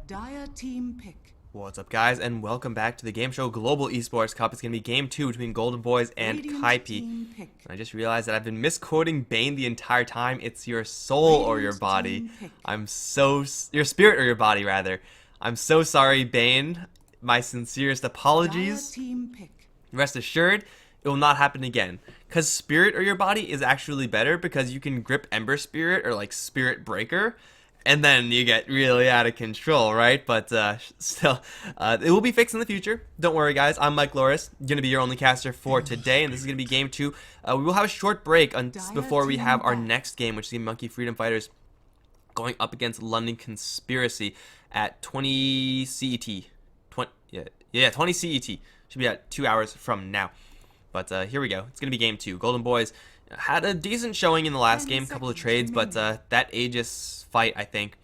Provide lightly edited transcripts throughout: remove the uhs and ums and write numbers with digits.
Dire team pick. What's up, guys, and welcome back to the GameShow Global Esports Cup. It's going to be Game 2 between Golden Boys and Kaipi. And I just realized that I've been misquoting Bane the entire time. It's your soul or your body. Your spirit or your body, rather. I'm so sorry, Bane. My sincerest apologies. Rest assured, it will not happen again. Because spirit or your body is actually better because you can grip Ember Spirit or like Spirit Breaker. And then you get really out of control, right? But still, it will be fixed in the future. Don't worry, guys. I'm Mikelorus, going to be your only caster for today, and this is going to be Game 2. We will have a short break before we have our next game, which is the Monkey Freedom Fighters going up against London Conspiracy at 20 CET. 20 CET. Should be at 2 hours from now. But here we go. It's going to be Game 2. Golden Boys had a decent showing in the last game, a couple of trades, but that Aegis fight, I think,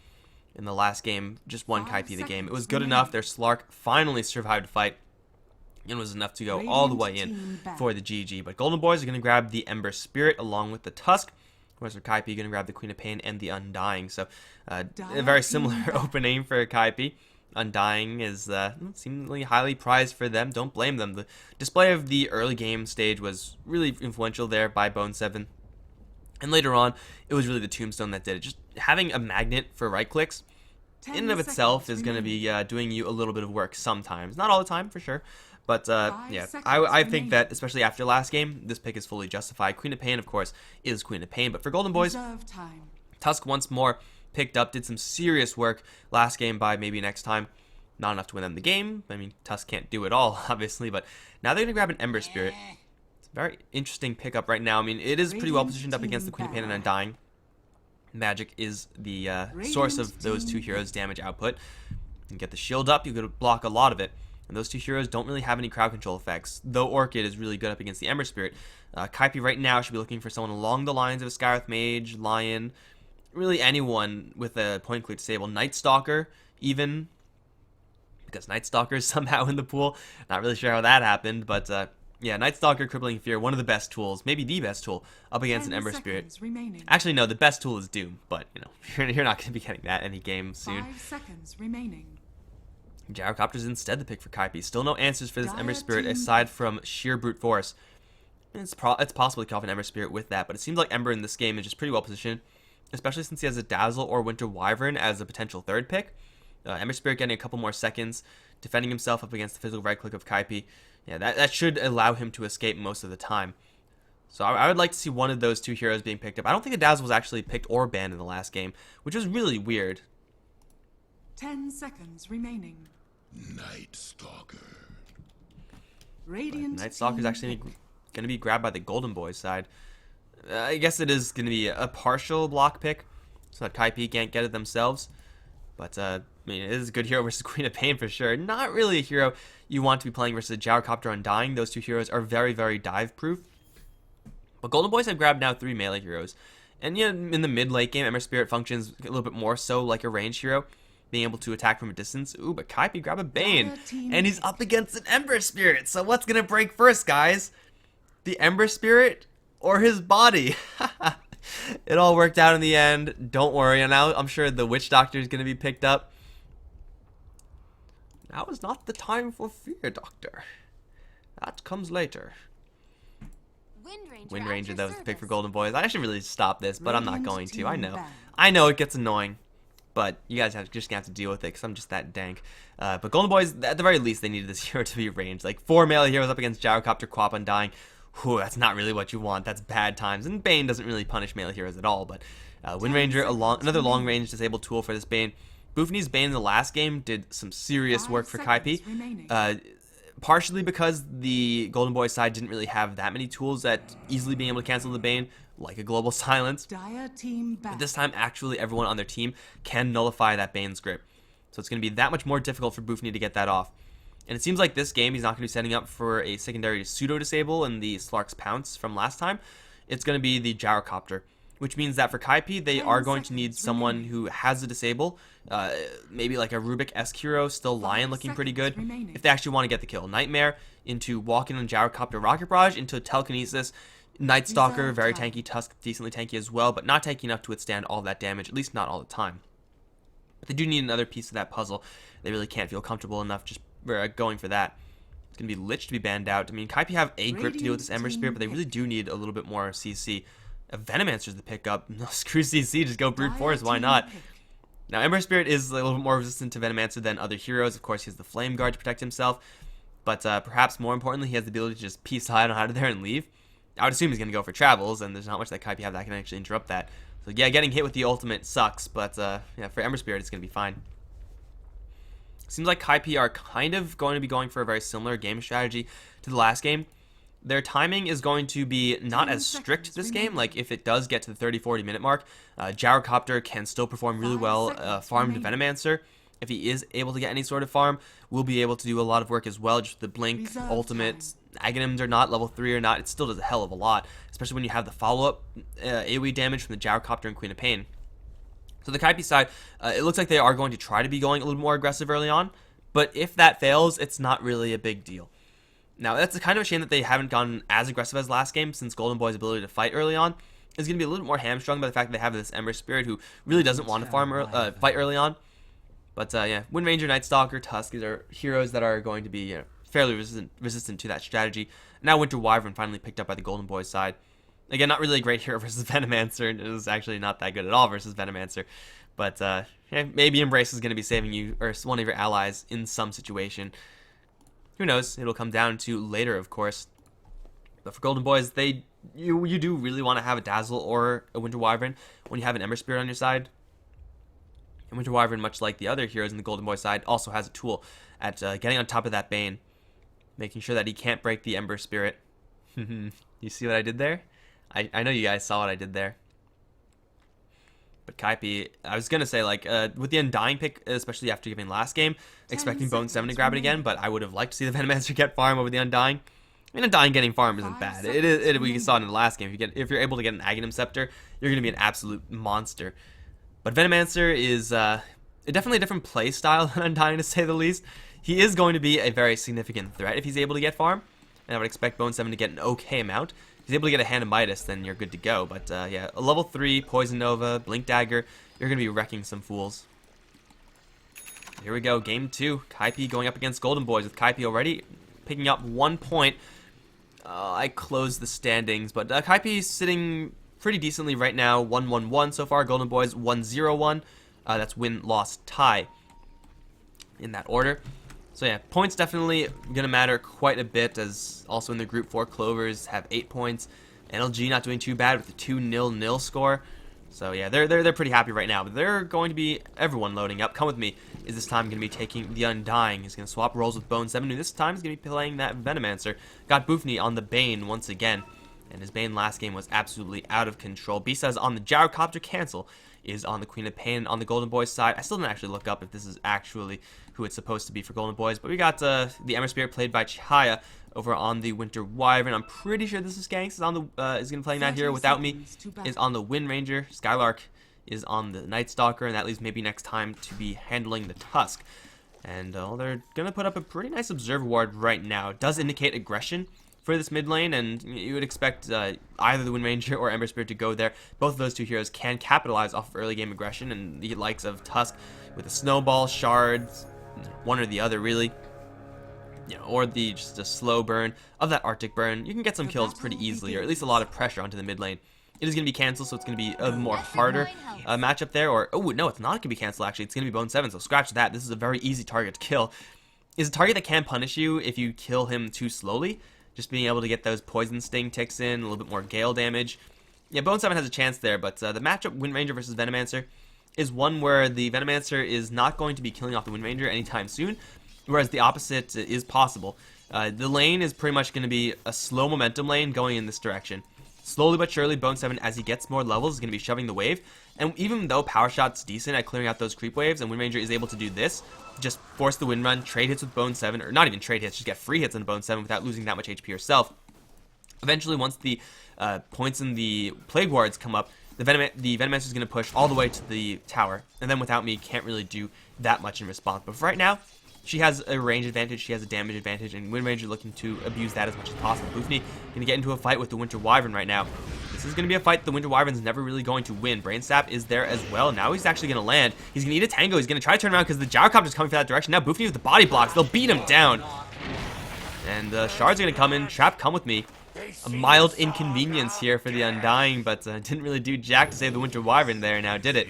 in the last game, just won Kaipi the game. It was good enough. Their Slark finally survived the fight, and was enough to go all the way in for the GG. But Golden Boys are going to grab the Ember Spirit along with the Tusk, whereas for Kaipi, you're going to grab the Queen of Pain and the Undying. So a very similar opening for Kaipi. Undying is seemingly highly prized for them. Don't blame them. The display of the early game stage was really influential there by Bone 7. And later on, it was really the Tombstone that did it. Just having a magnet for right clicks in and of itself is going to be doing you a little bit of work sometimes. Not all the time, for sure. But yeah, I think that, especially after last game, this pick is fully justified. Queen of Pain, of course, is Queen of Pain. But for Golden Boys, Tusk once more picked up, did some serious work last game by maybe next time. Not enough to win them the game. I mean, Tusk can't do it all, obviously. But now they're going to grab an Ember Spirit. Very interesting pickup right now. I mean, it is pretty well positioned up against the Queen of Pain and Undying. Magic is the source of those two heroes' damage output. You can get the shield up, you could block a lot of it. And those two heroes don't really have any crowd control effects, though Orchid is really good up against the Ember Spirit. Kaipi right now should be looking for someone along the lines of a Skywrath Mage, Lion, really anyone with a point clear disable. Night Stalker, even, because Night Stalker is somehow in the pool. Not really sure how that happened, but yeah, Night Stalker, Crippling Fear, one of the best tools, maybe the best tool, up against an Ember Spirit. Actually, no, the best tool is Doom, but, you know, you're not going to be getting that any game soon. 5 seconds remaining. Gyrocopter's instead the pick for Kaipi. Still no answers for this Ember Spirit aside from sheer brute force. It's possible to kill off an Ember Spirit with that, but it seems like Ember in this game is just pretty well positioned, especially since he has a Dazzle or Winter Wyvern as a potential third pick. Ember Spirit getting a couple more seconds, defending himself up against the physical right click of Kaipi. Yeah, that should allow him to escape most of the time. So I would like to see one of those two heroes being picked up. I don't think the Dazzle was actually picked or banned in the last game, which was really weird. 10 seconds remaining. Night Stalker. Night Stalker is actually going to be grabbed by the Golden Boys side. I guess it is going to be a partial block pick, so that Kaipi can't get it themselves. But, I mean, it is a good hero versus Queen of Pain for sure. Not really a hero you want to be playing versus Gyrocopter Undying. Those two heroes are very, very dive-proof. But Golden Boys have grabbed now 3 melee heroes. And, you know, in the mid-late game, Ember Spirit functions a little bit more so like a ranged hero, being able to attack from a distance. Ooh, but Kaipi grab a Bane, and he's up against an Ember Spirit. So what's going to break first, guys? The Ember Spirit or his body? It all worked out in the end. Don't worry. And now I'm sure the Witch Doctor is going to be picked up. Now is not the time for fear, Doctor. That comes later. Wind Ranger, that was the pick for Golden Boys. I should really stop this, but I'm not going to. I know it gets annoying, but you guys just gonna have to deal with it because I'm just that dank. But Golden Boys, at the very least, they needed this hero to be ranged. Like 4 melee heroes up against Gyrocopter, Quap, Undying. Whew, that's not really what you want. That's bad times. And Bane doesn't really punish melee heroes at all. But Wind Ranger, another long range disabled tool for this Bane. Boofney's Bane in the last game did some serious work for Kaipi. Partially because the Golden Boy side didn't really have that many tools at easily being able to cancel the Bane, like a Global Silence. But this time, actually, everyone on their team can nullify that Bane's grip. So it's going to be that much more difficult for Boofney to get that off. And it seems like this game, he's not going to be setting up for a secondary pseudo-disable in the Slark's Pounce from last time. It's going to be the Gyrocopter, which means that for Kaipi, they are going to need someone who has a disable, maybe like a Rubik-esque hero, still Lion looking pretty good, if they actually want to get the kill. Nightmare into Walk-In on Gyrocopter Rocket Barrage into Telekinesis. Night Stalker, very tanky. Tusk, decently tanky as well, but not tanky enough to withstand all that damage, at least not all the time. But they do need another piece of that puzzle. They really can't feel comfortable enough just going for that. It's going to be Lich to be banned out. I mean, Kaipi have a grip to deal with this Ember Spirit, but they really do need a little bit more CC. A Venomancer's the pickup. No, screw CC, just go Brute Force, why not? Now, Ember Spirit is a little bit more resistant to Venomancer than other heroes. Of course, he has the Flame Guard to protect himself. But perhaps more importantly, he has the ability to just peace hide on out of there and leave. I would assume he's going to go for travels, and there's not much that Kaipi have that can actually interrupt that. So yeah, getting hit with the ultimate sucks, but yeah, for Ember Spirit, it's going to be fine. Seems like Kaipi are kind of going to be going for a very similar game strategy to the last game. Their timing is going to be not as strict this game. Like, if it does get to the 30-40 minute mark, Gyrocopter can still perform really well, farm to Venomancer. If he is able to get any sort of farm, we'll be able to do a lot of work as well. Just the Blink, Ultimate, Aghanims or not, level 3 or not, it still does a hell of a lot, especially when you have the follow-up AoE damage from the Gyrocopter and Queen of Pain. So the Kaipi side, it looks like they are going to try to be going a little more aggressive early on, but if that fails, it's not really a big deal. Now, that's kind of a shame that they haven't gone as aggressive as last game, since Golden Boy's ability to fight early on is going to be a little more hamstrung by the fact that they have this Ember Spirit who really doesn't want to fight early on. But yeah, Wind Ranger, Night Stalker, Tusk, these are heroes that are going to be fairly resistant to that strategy. Now Winter Wyvern finally picked up by the Golden Boys side. Again, not really a great hero versus Venomancer. It was actually not that good at all versus Venomancer. But yeah, maybe Embrace is going to be saving you or one of your allies in some situation. Who knows? It'll come down to later, of course. But for Golden Boys, you do really want to have a Dazzle or a Winter Wyvern when you have an Ember Spirit on your side. And Winter Wyvern, much like the other heroes in the Golden Boy side, also has a tool at getting on top of that Bane, making sure that he can't break the Ember Spirit. You see what I did there? I know you guys saw what I did there. But Kaipi, I was going to say, like, with the Undying pick, especially after giving last game, expecting Bone 7 to grab it again, but I would have liked to see the Venomancer get farm over the Undying. I mean, Undying getting farm isn't bad. We saw it in the last game. If you're able to get an Aghanim Scepter, you're going to be an absolute monster. But Venomancer is definitely a different play style than Undying, to say the least. He is going to be a very significant threat if he's able to get farm, and I would expect Bone 7 to get an okay amount. If he's able to get a Hand of Midas, then you're good to go. But yeah, a level 3 Poison Nova, Blink Dagger, you're going to be wrecking some fools. Here we go, game 2. Kaipi going up against Golden Boys, with Kaipi already picking up 1 point. I closed the standings, but Kaipi sitting pretty decently right now, 1-1-1 so far. Golden Boys 1-0-1. That's win, loss, tie in that order. So yeah, points definitely going to matter quite a bit, as also in the Group 4, Clovers have 8 points. NLG not doing too bad with a 2-0-0 score. So yeah, they're pretty happy right now. But they're going to be, everyone loading up. Come with me. Is this time going to be taking the Undying. He's going to swap roles with Bone 7, who this time is going to be playing that Venomancer. Got Boofney on the Bane once again. And his Bane last game was absolutely out of control. Bisa is on the Gyrocopter, cancel is on the Queen of Pain on the Golden Boys side. I still didn't actually look up if this is actually who it's supposed to be for Golden Boys, but we got the Ember Spirit played by Chihaya over on the Winter Wyvern. I'm pretty sure this is Skanks is on the is going to be playing that here without me. Is on the Wind Ranger. Skylark is on the Night Stalker, and that leaves maybe next time to be handling the Tusk. And they're going to put up a pretty nice Observe Ward right now. It does indicate aggression for this mid lane, and you would expect either the Wind Ranger or Ember Spirit to go there. Both of those two heroes can capitalize off of early game aggression, and the likes of Tusk with a Snowball, Shards, one or the other really, or just a slow burn of that Arctic burn. You can get some kills pretty easily, or at least a lot of pressure onto the mid lane. It is going to be cancelled, so it's going to be a more harder matchup there. Or, oh no, it's not going to be cancelled actually. It's going to be Bone 7, so scratch that. This is a very easy target to kill. Is a target that can punish you if you kill him too slowly. Just being able to get those Poison Sting ticks in, a little bit more Gale damage. Yeah, Bone 7 has a chance there, but the matchup Wind Ranger versus Venomancer is one where the Venomancer is not going to be killing off the Wind Ranger anytime soon, whereas the opposite is possible. The lane is pretty much going to be a slow momentum lane going in this direction. Slowly but surely, Bone 7, as he gets more levels, is going to be shoving the wave. And even though Power Shot's decent at clearing out those creep waves, and Wind Ranger is able to do this, just force the Wind Run, trade hits with Bone 7, or not even trade hits, just get free hits on Bone 7 without losing that much HP yourself. Eventually, once the points in the Plague Wards come up, the Venomancer is going to push all the way to the tower, and then without me, can't really do that much in response. But for right now, She has a range advantage, she has a damage advantage, and Wind Ranger looking to abuse that as much as possible. Boofney gonna get into a fight with the Winter Wyvern right now. This is gonna be a fight the Winter Wyvern's never really going to win. Brain Sap is there as well. Now he's actually gonna land. He's gonna eat a Tango. He's gonna try to turn around because the Gyrocopter's coming from that direction. Now Boofney with the body blocks. They'll beat him down. And the Shards are gonna come in. Trap, come with me. A mild inconvenience here for the Undying, but didn't really do jack to save the Winter Wyvern there now, did it?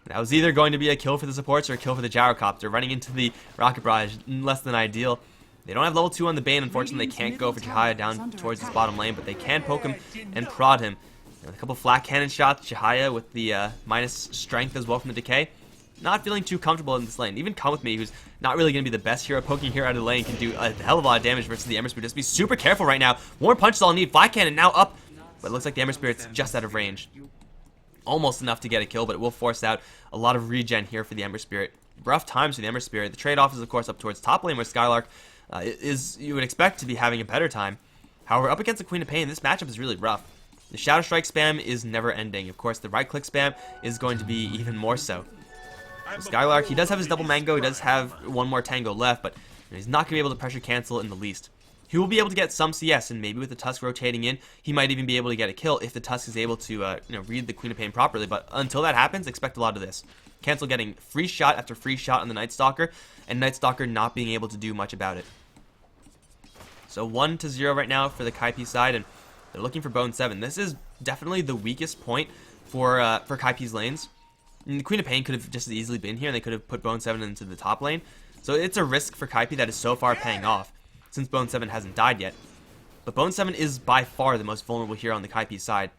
That was either going to be a kill for the supports or a kill for the Gyrocopter. Running into the Rocket Barrage, less than ideal. They don't have level 2 on the Bane, unfortunately. They can't go for Chihaya down towards his bottom lane, but they can poke him and prod him. And a couple flat cannon shots. Chihaya with the minus strength as well from the Decay. Not feeling too comfortable in this lane. Even Come With Me, who's not really going to be the best hero poking here out of the lane, can do a hell of a lot of damage versus the Ember Spirit. Just be super careful right now. One punch is all I need. Flat cannon now up, but it looks like the Ember Spirit's just out of range. Almost enough to get a kill, but it will force out a lot of regen here for the Ember Spirit. Rough times for the Ember Spirit. The trade-off is, of course, up towards top lane, where Skylark is, you would expect, to be having a better time. However, up against the Queen of Pain, this matchup is really rough. The Shadow Strike spam is never ending. Of course, the right-click spam is going to be even more so. Skylark, he does have his double mango, he does have one more tango left, but he's not going to be able to pressure cancel in the least. He will be able to get some CS, and maybe with the Tusk rotating in, he might even be able to get a kill if the Tusk is able to read the Queen of Pain properly, but until that happens, expect a lot of this. Cancel getting free shot after free shot on the Night Stalker, and Night Stalker not being able to do much about it. So 1-0 right now for the Kaipi side, and they're looking for Bone 7. This is definitely the weakest point for Kaipi's lanes. And the Queen of Pain could have just as easily been here, and they could have put Bone 7 into the top lane. So it's a risk for Kaipi that is so far paying off, since Bone 7 hasn't died yet. But Bone 7 is by far the most vulnerable here on the Kaipi side.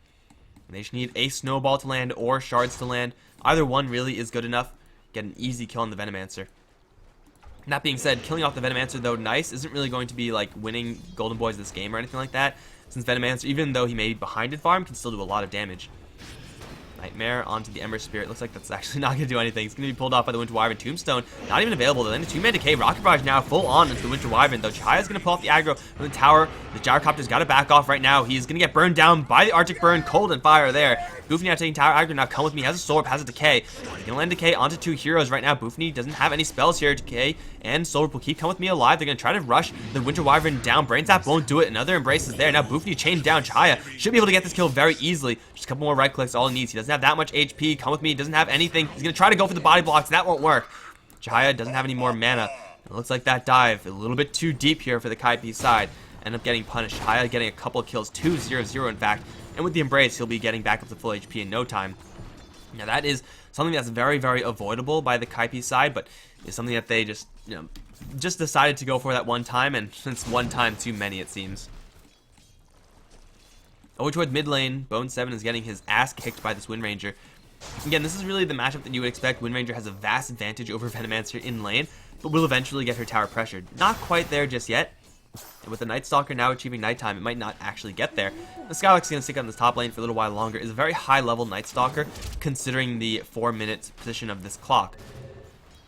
They just need a Snowball to land or Shards to land. Either one really is good enough. Get an easy kill on the Venomancer. That being said, killing off the Venomancer, though nice, isn't really going to be like winning Golden Boys this game or anything like that, since Venomancer, even though he may be behind in farm, can still do a lot of damage. Nightmare onto the Ember Spirit. Looks like that's actually not going to do anything. It's going to be pulled off by the Winter Wyvern. Tombstone, not even available. Then the 2-man Decay. Rocket Barrage now full on into the Winter Wyvern, though. Chihaya's going to pull off the aggro from the tower. The Gyrocopter's got to back off right now. He's going to get burned down by the Arctic Burn. Cold and Fire there. Boofney now taking tower aggro. Now Come With Me. Has a Sword, has a Decay. He's going to land Decay onto 2 heroes right now. Boofney doesn't have any spells here. Decay and Sword will keep Come With Me alive. They're going to try to rush the Winter Wyvern down. Brain Zap won't do it. Another Embrace is there. Now Boofney chained down. Chihaya should be able to get this kill very easily. Just a couple more right clicks, all he needs. He doesn't have that much HP. Come With Me, doesn't have anything. He's going to try to go for the body blocks. That won't work. Chihaya doesn't have any more mana. It looks like that dive a little bit too deep here for the Kaipi side. End up getting punished. Chihaya getting a couple of kills, 2-0-0 in fact. And with the Embrace, he'll be getting back up to full HP in no time. Now that is something that's very, very avoidable by the Kaipi side, but is something that they just, just decided to go for that one time, and it's one time too many, it seems. Over toward mid lane, Bone 7 is getting his ass kicked by this Wind Ranger. Again, this is really the matchup that you would expect. Wind Ranger has a vast advantage over Venomancer in lane, but will eventually get her tower pressured. Not quite there just yet. And with the Night Stalker now achieving nighttime, it might not actually get there. The Skylark's going to stick on this top lane for a little while longer. Is a very high level Night Stalker, considering the 4-minute position of this clock.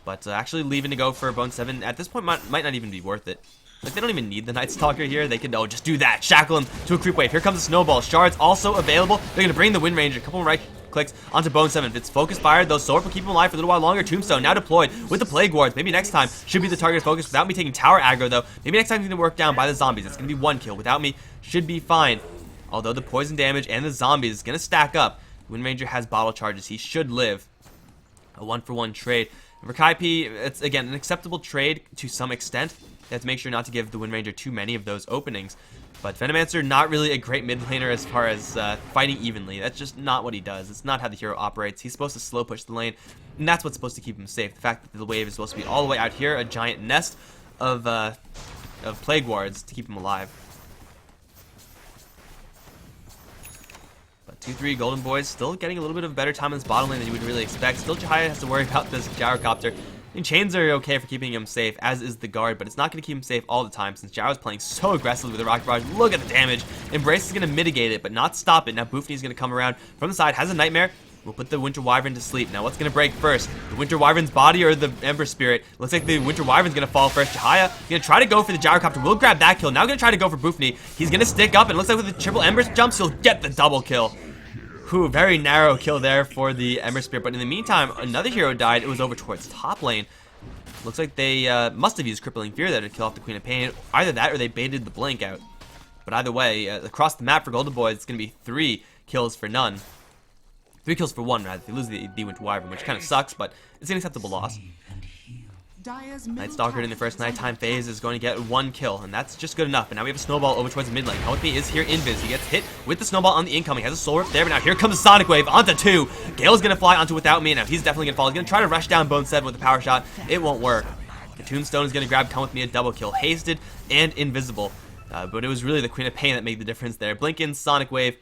But actually leaving to go for Bone 7 at this point might not even be worth it. Like, they don't even need the Night Stalker here. They could, just do that. Shackle him to a creep wave. Here comes a Snowball. Shards also available. They're going to bring the Wind Ranger. A couple right clicks onto Bone 7. If it's focus fire, though, Sword will keep him alive for a little while longer. Tombstone now deployed with the Plague Wards. Maybe next time should be the target focus without me taking tower aggro, though. Maybe next time he's going to work down by the zombies. It's going to be 1 kill. Without me, should be fine. Although the poison damage and the zombies is going to stack up. Wind Ranger has bottle charges. He should live. A 1-for-1 trade. For Kaipi, it's, again, an acceptable trade to some extent. They have to make sure not to give the Wind Ranger too many of those openings. But Venomancer, not really a great mid laner as far as fighting evenly. That's just not what he does. It's not how the hero operates. He's supposed to slow push the lane, and that's what's supposed to keep him safe. The fact that the wave is supposed to be all the way out here, a giant nest of Plague Wards to keep him alive. But 2-3 Golden Boys still getting a little bit of a better time in this bottom lane than you would really expect. Still, Chihaya has to worry about this Gyrocopter. And chains are okay for keeping him safe, as is the guard, but it's not going to keep him safe all the time since Gyro's playing so aggressively with the Rocket Barrage. Look at the damage. Embrace is going to mitigate it, but not stop it. Now Boofney is going to come around from the side, has a Nightmare. We'll put the Winter Wyvern to sleep. Now what's going to break first? The Winter Wyvern's body or the Ember Spirit? Looks like the Winter Wyvern's going to fall first. Chihaya going to try to go for the Gyrocopter. Will grab that kill. Now going to try to go for Boofney. He's going to stick up, and it looks like with the triple Ember jumps, he'll get the double kill. Whew, very narrow kill there for the Ember Spirit, but in the meantime, another hero died. It was over towards top lane. Looks like they must have used Crippling Fear there to kill off the Queen of Pain. Either that or they baited the blink out. But either way, across the map for Golden Boys, it's going to be 3 kills for none. 3 kills for 1, rather. They lose the Winter Wyvern, which kind of sucks, but it's an acceptable loss. Night Stalker in the first nighttime phase is going to get 1 kill, and that's just good enough. But now we have a snowball over towards the mid lane. Come with me is here invis. He gets hit with the snowball on the incoming. Has a soul rip there, but now here comes the Sonic Wave onto 2. Gale's going to fly onto without me, and now he's definitely going to fall. He's going to try to rush down Bone 7 with a power shot. It won't work. The Tombstone is going to grab Come With Me a double kill. Hasted and invisible. But it was really the Queen of Pain that made the difference there. Blinkin, Sonic Wave.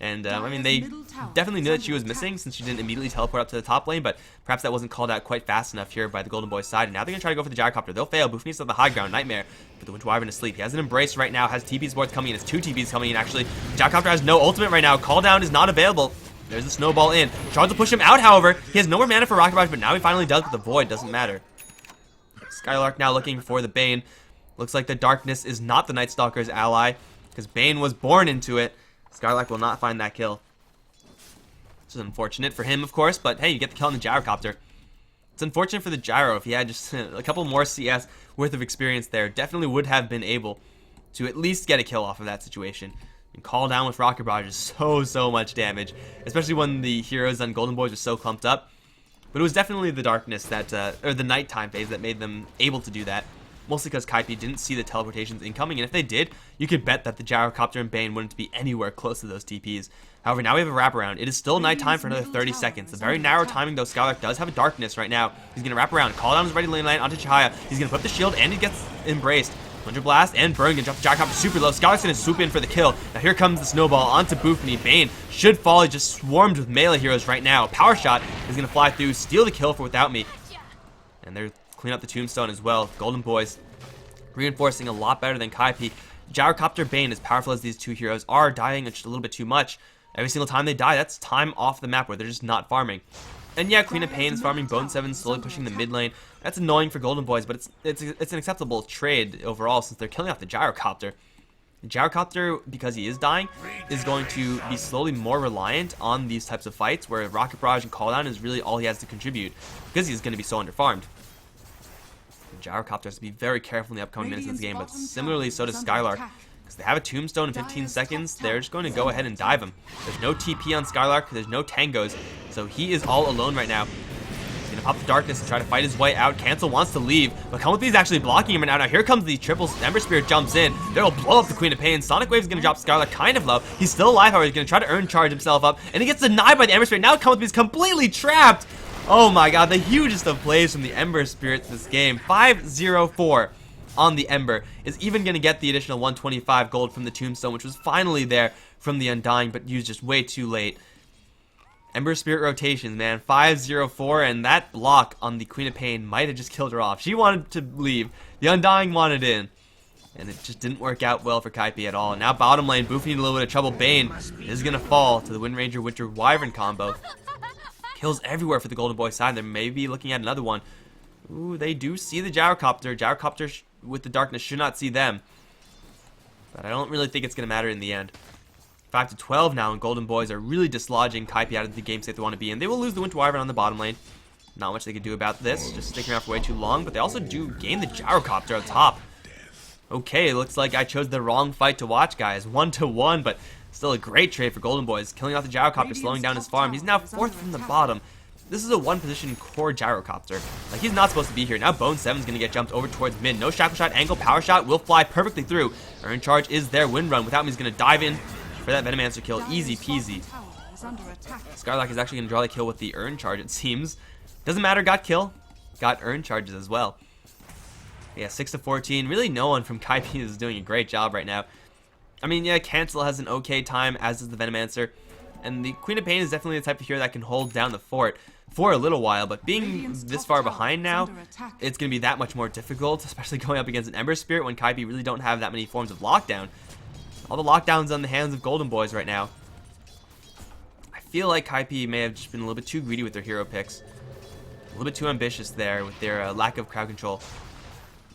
And, I mean, they definitely knew that she was missing since she didn't immediately teleport up to the top lane, but perhaps that wasn't called out quite fast enough here by the Golden Boys side. And now they're going to try to go for the Gyrocopter. They'll fail. Boofney's on the high ground. Nightmare. But the Winter Wyvern is asleep. He has an Embrace right now. Has TP supports coming in. Has 2 TPs coming in, actually. Gyrocopter has no ultimate right now. Call down is not available. There's the snowball in. Shards will push him out, however. He has no more mana for Rocket Barrage, but now he finally does with the Void. Doesn't matter. Skylark now looking for the Bane. Looks like the Darkness is not the Night Stalker's ally, because Bane was born into it. Skylark will not find that kill. This is unfortunate for him, of course, but hey, you get the kill on the Gyrocopter. It's unfortunate for the Gyro. If he had just a couple more CS worth of experience there, definitely would have been able to at least get a kill off of that situation. And call down with Rocket Barrage is so much damage, especially when the heroes on Golden Boys are so clumped up. But it was definitely the Darkness that, or the nighttime phase that made them able to do that. Mostly because Kaipi didn't see the teleportations incoming, and if they did, you could bet that the Gyrocopter and Bane wouldn't be anywhere close to those TPs. However, now we have a wraparound. It is still nighttime for another 30 seconds. A very narrow timing, though. Skylark does have a Darkness right now. He's going to wrap around. Call down his ready lane line onto Chihaya. He's going to put up the shield, and he gets embraced. Thunder Blast and Burn can drop the Gyrocopter super low. Skylark's going to swoop in for the kill. Now here comes the snowball onto Boofney. Bane should fall. He just swarmed with melee heroes right now. Power Shot is going to fly through, steal the kill for Without Me. And they're clean up the Tombstone as well. Golden Boys reinforcing a lot better than Kaipi. Gyrocopter, Bane, as powerful as these two heroes are, dying just a little bit too much. Every single time they die, that's time off the map where they're just not farming. And yeah, Queen of Pain is farming Bone 7, slowly pushing the mid lane. That's annoying for Golden Boys, but it's an acceptable trade overall since they're killing off the Gyrocopter. The Gyrocopter, because he is dying, is going to be slowly more reliant on these types of fights where Rocket Barrage and Call Down is really all he has to contribute because he's going to be so underfarmed. The Gyrocopter has to be very careful in the upcoming minutes of this game, but similarly so does Skylark. Because they have a Tombstone in 15 seconds, they're just going to go ahead and dive him. There's no TP on Skylark, there's no tangos, so he is all alone right now. He's going to pop the Darkness and try to fight his way out. Cancel wants to leave, but Come With Me is actually blocking him right now. Now here comes the triples. Ember Spirit jumps in. That'll blow up the Queen of Pain. Sonic Wave is going to drop Skylark kind of low. He's still alive, however. He's going to try to Urn Charge himself up, and he gets denied by the Ember Spirit. Now Come With Me is completely trapped. Oh my god, the hugest of plays from the Ember Spirit this game. 5-0-4 on the Ember is even going to get the additional 125 gold from the Tombstone, which was finally there from the Undying, but used just way too late. Ember Spirit rotations, man. 5-0-4, and that block on the Queen of Pain might have just killed her off. She wanted to leave. The Undying wanted in. And it just didn't work out well for Kaipi at all. And now bottom lane, Boofy in a little bit of trouble. Bane is going to fall to the Wind Ranger Winter Wyvern combo. Kills everywhere for the Golden Boy side. They may be looking at another one. Ooh, they do see the Gyrocopter. Gyrocopter with the Darkness should not see them. But I don't really think it's going to matter in the end. 5-12 now, and Golden Boys are really dislodging Kaipi out of the game state they want to be in. They will lose the Winter Wyvern on the bottom lane. Not much they can do about this. Just sticking around for way too long. But they also do gain the Gyrocopter on top. Okay, looks like I chose the wrong fight to watch, guys. 1-1, but still a great trade for Golden Boys. Killing off the Gyrocopter, slowing down his farm. He's now 4th from the bottom. This is a one-position core Gyrocopter. Like, he's not supposed to be here. Now Bone 7's going to get jumped over towards mid. No Shackle Shot, angle, Power Shot will fly perfectly through. Urn Charge is there. Wind Run. Without Me, he's going to dive in for that Venomancer kill. Easy peasy. Skylark is actually going to draw the kill with the Urn Charge, it seems. Doesn't matter, got kill. Got Urn Charges as well. Yeah, 6-14. Really no one from Kaipi is doing a great job right now. I mean, yeah, Cancel has an okay time, as does the Venomancer. And the Queen of Pain is definitely the type of hero that can hold down the fort for a little while, but being this far behind now, it's going to be that much more difficult, especially going up against an Ember Spirit when Kaipi really don't have that many forms of lockdown. All the lockdowns on the hands of Golden Boys right now. I feel like Kaipi may have just been a little bit too greedy with their hero picks. A little bit too ambitious there with their lack of crowd control.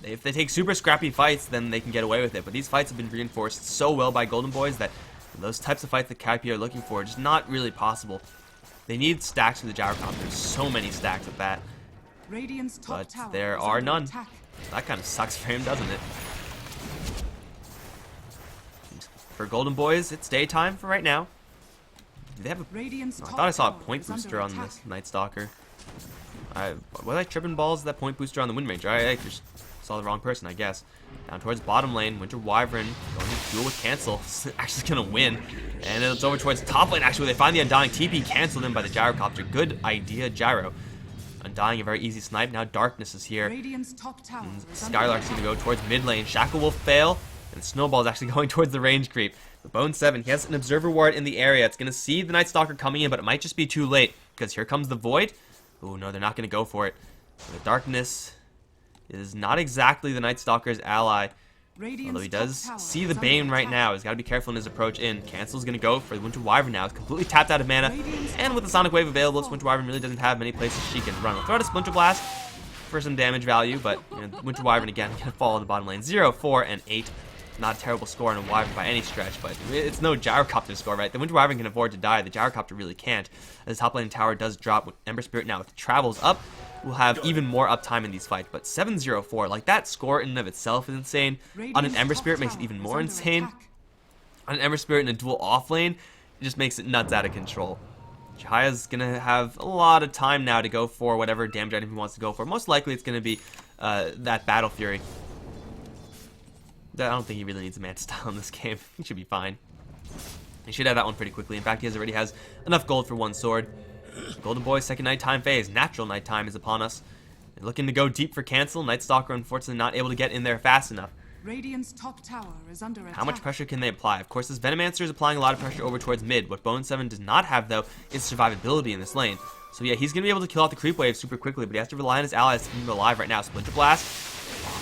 If they take super scrappy fights, then they can get away with it, but these fights have been reinforced so well by Golden Boys that those types of fights that Kaipi are looking for are just not really possible. They need stacks for the Gyrocopter. So many stacks of that. Radiant's top but tower there is are under none. attack. That kind of sucks for him, doesn't it? For Golden Boys, it's daytime for right now. Do they have a... Radiant's Oh, I top thought I saw a tower point is under booster on attack. this Night Stalker. Was I tripping balls? That point booster on the Wind Ranger? I just saw the wrong person, I guess. Down towards bottom lane, Winter Wyvern going to duel with Cancel. Actually gonna win. And it's over towards top lane, actually. They find the Undying TP canceled in by the Gyrocopter. Good idea, Gyro. Undying, a very easy snipe. Now Darkness is here. Radiant's top tower is under Skylark's attack. gonna go towards mid lane. Shackle will fail. And Snowball's actually going towards the range creep. But Bone 7, he has an Observer Ward in the area. It's gonna see the Night Stalker coming in, but it might just be too late. Because here comes the Void. Oh no, they're not gonna go for it. The Darkness is not exactly the Night Stalker's ally. Radiant's Although he top does tower see is the under Bane right attack. now. He's got to be careful in his approach in. Cancel's going to go for the Winter Wyvern now. He's completely tapped out of mana. And with the Sonic Wave available, this Winter Wyvern really doesn't have many places she can run. We'll throw out a Splinter Blast for some damage value, but Winter Wyvern again going to fall in the bottom lane. 0, 4, and 8. Not a terrible score on a Wyvern by any stretch, but it's no Gyrocopter score, right? The Winter Wyvern can afford to die. The Gyrocopter really can't. As top lane tower does drop with Ember Spirit now. If it travels up, we'll have even more uptime in these fights. But 7-0-4, like that score in and of itself is insane. On an Ember Spirit makes it even more insane. On an Ember Spirit in a dual off lane, it just makes it nuts out of control. Chahaya's gonna have a lot of time now to go for whatever damage item he wants to go for. Most likely it's gonna be that Battle Fury. I don't think he really needs a Manta Style in this game. He should be fine. He should have that one pretty quickly. In fact, he already has enough gold for one sword. Golden Boy's second nighttime phase. Natural nighttime is upon us. They're looking to go deep for Cancel. Night Stalker unfortunately not able to get in there fast enough. Radiant's top tower is under attack. How much pressure can they apply? Of course, this Venomancer is applying a lot of pressure over towards mid. What Bone 7 does not have, though, is survivability in this lane. So yeah, he's going to be able to kill out the creep wave super quickly, but he has to rely on his allies to keep him alive right now. Splinter Blast.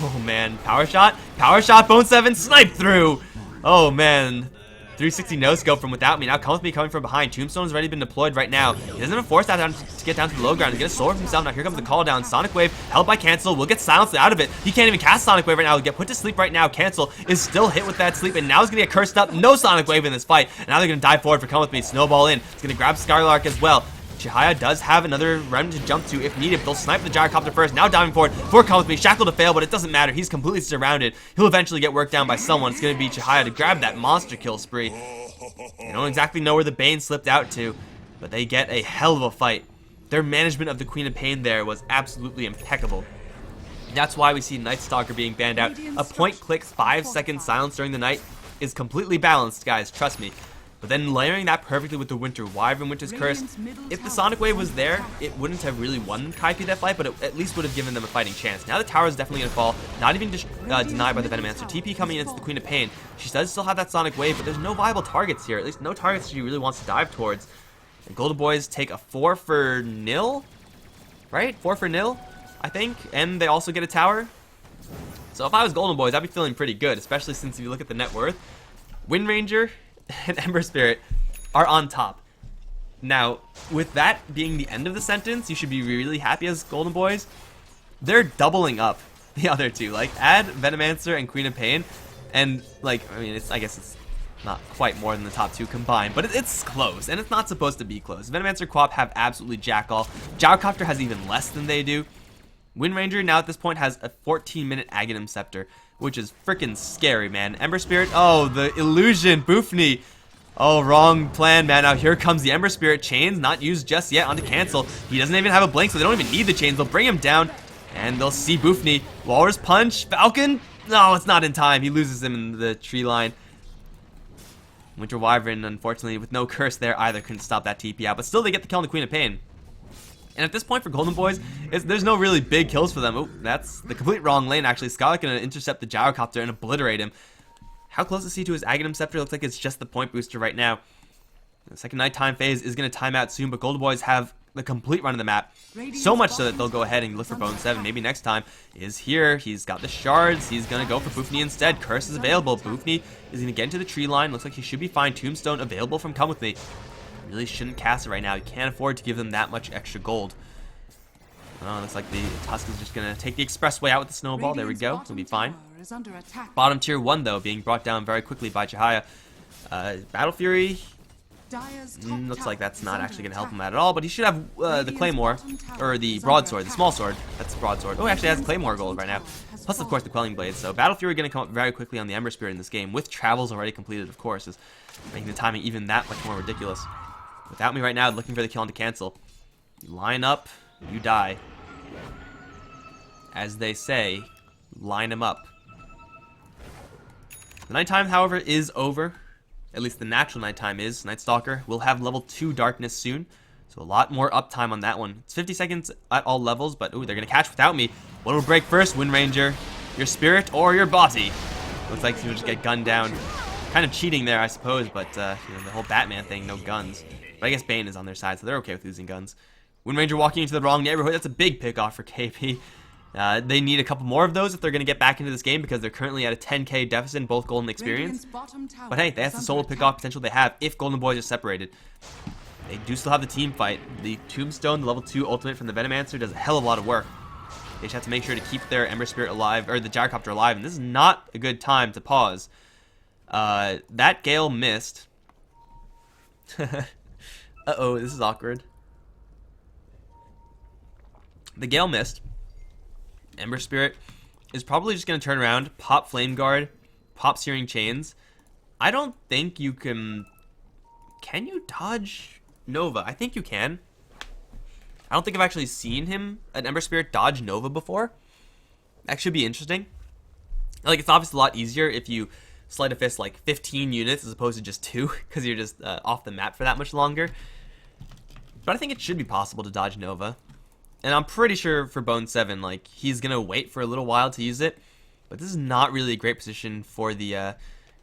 Oh man, Power Shot. Power Shot, Bone 7, snipe through. Oh man. 360 no scope from without me. Now Come With Me coming from behind. Tombstone's already been deployed right now. He doesn't have a force down to get down to the low ground. He's gonna solar from himself. Now here comes the call down. Sonic Wave held by Cancel. Will get silenced out of it. He can't even cast Sonic Wave right now. He'll get put to sleep right now. Cancel is still hit with that sleep, and now he's gonna get cursed up. No Sonic Wave in this fight. And now they're gonna dive forward for Come With Me. Snowball in. He's gonna grab Skylark as well. Chihaya does have another remnant to jump to if needed. They'll snipe the Gyrocopter first. Now diving forward for Come With Me. Shackle to fail, but it doesn't matter. He's completely surrounded. He'll eventually get worked down by someone. It's going to be Chihaya to grab that monster kill spree. They don't exactly know where the Bane slipped out to, but they get a hell of a fight. Their management of the Queen of Pain there was absolutely impeccable. That's why we see Night Stalker being banned out. A point-click 5-second silence during the night is completely balanced, guys. Trust me. But then layering that perfectly with the Winter Wyvern, Winter's Curse, if the Sonic Wave was there, it wouldn't have really won Kaipi that fight, but it at least would have given them a fighting chance. Now the tower is definitely going to fall, not even denied by the Venomancer. TP coming in, it's the Queen of Pain. She does still have that Sonic Wave, but there's no viable targets here, at least no targets she really wants to dive towards. And Golden Boys take a 4-for-0, right? 4-for-0, I think, and they also get a tower. So if I was Golden Boys, I'd be feeling pretty good, especially since if you look at the net worth, Wind Ranger and Ember Spirit are on top. Now, with that being the end of the sentence, you should be really happy as Golden Boys. They're doubling up the other two. Like, add Venomancer and Queen of Pain, and like, I mean, I guess it's not quite more than the top two combined, but it's close, and it's not supposed to be close. Venomancer Quap have absolutely jack all. Gyrocopter has even less than they do. Wind Ranger now at this point has a 14-minute Aghanim Scepter, which is freaking scary, man. Ember Spirit, oh, the illusion, Boofney. Oh, wrong plan, man. Now here comes the Ember Spirit chains, not used just yet onto Cancel. He doesn't even have a blink, so they don't even need the chains. They'll bring him down, and they'll see Boofney. Walrus Punch, Falcon. No, it's not in time. He loses him in the tree line. Winter Wyvern, unfortunately, with no curse there either, couldn't stop that TP out, but still they get the kill on the Queen of Pain. And at this point for Golden Boys, there's no really big kills for them. Oh, that's the complete wrong lane, actually. Skylark gonna intercept the Gyrocopter and obliterate him. How close is he to his Aghanim Scepter? Looks like it's just the point booster right now. The second nighttime phase is gonna time out soon, but Golden Boys have the complete run of the map. So much so that they'll go ahead and look for Bone 7. Maybe next time is here. He's got the shards. He's gonna go for Boofney instead. Curse is available. Boofney is gonna get into the tree line. Looks like he should be fine. Tombstone available from Come With Me. Really shouldn't cast it right now. You can't afford to give them that much extra gold. Oh, looks like the Tusk is just going to take the expressway out with the snowball. There we go. It'll be fine. Bottom tier 1, though, being brought down very quickly by Chihaya. Battle Fury Dire's top Looks tower like that's is not under actually going to help attack. him out at all, but he should have the Radiant's claymore, bottom tower or the is broadsword, under the small attack. sword. That's the broadsword. Oh, actually has claymore gold right now. Plus, of course, the quelling blade. So Battle Fury going to come up very quickly on the Ember Spirit in this game, with travels already completed, of course, is making the timing even that much more ridiculous. Without me right now, looking for the kill on to cancel. You line up, you die. As they say, line him up. The nighttime, however, is over. At least the natural nighttime is. Night Stalker will have level 2 darkness soon. So a lot more uptime on that one. It's 50 seconds at all levels, but ooh, they're going to catch without me. One will break first, Wind Ranger. Your spirit or your body. Looks like he'll just get gunned down. Kind of cheating there, I suppose, but you know, the whole Batman thing, no guns. But I guess Bane is on their side, so they're okay with losing guns. Wind Ranger walking into the wrong neighborhood. That's a big pick off for KP. They need a couple more of those if they're going to get back into this game because they're currently at a 10k deficit in both Golden experience. But hey, that's the solo pick-off potential they have if Golden Boys are separated. They do still have the team fight. The Tombstone, the level 2 ultimate from the Venomancer, does a hell of a lot of work. They just have to make sure to keep their Ember Spirit alive, or the Gyrocopter alive, and this is not a good time to pause. That Gale missed. Uh-oh, this is awkward. The Gale missed. Ember Spirit is probably just going to turn around, pop Flame Guard, pop Searing Chains. I don't think you can... Can you dodge Nova? I think you can. I don't think I've actually seen him, an Ember Spirit, dodge Nova before. That should be interesting. Like, it's obviously a lot easier if you Sleight of Fist like 15 units as opposed to just 2, because you're just off the map for that much longer. But I think it should be possible to dodge Nova. And I'm pretty sure for Bone 7, like, he's going to wait for a little while to use it. But this is not really a great position for the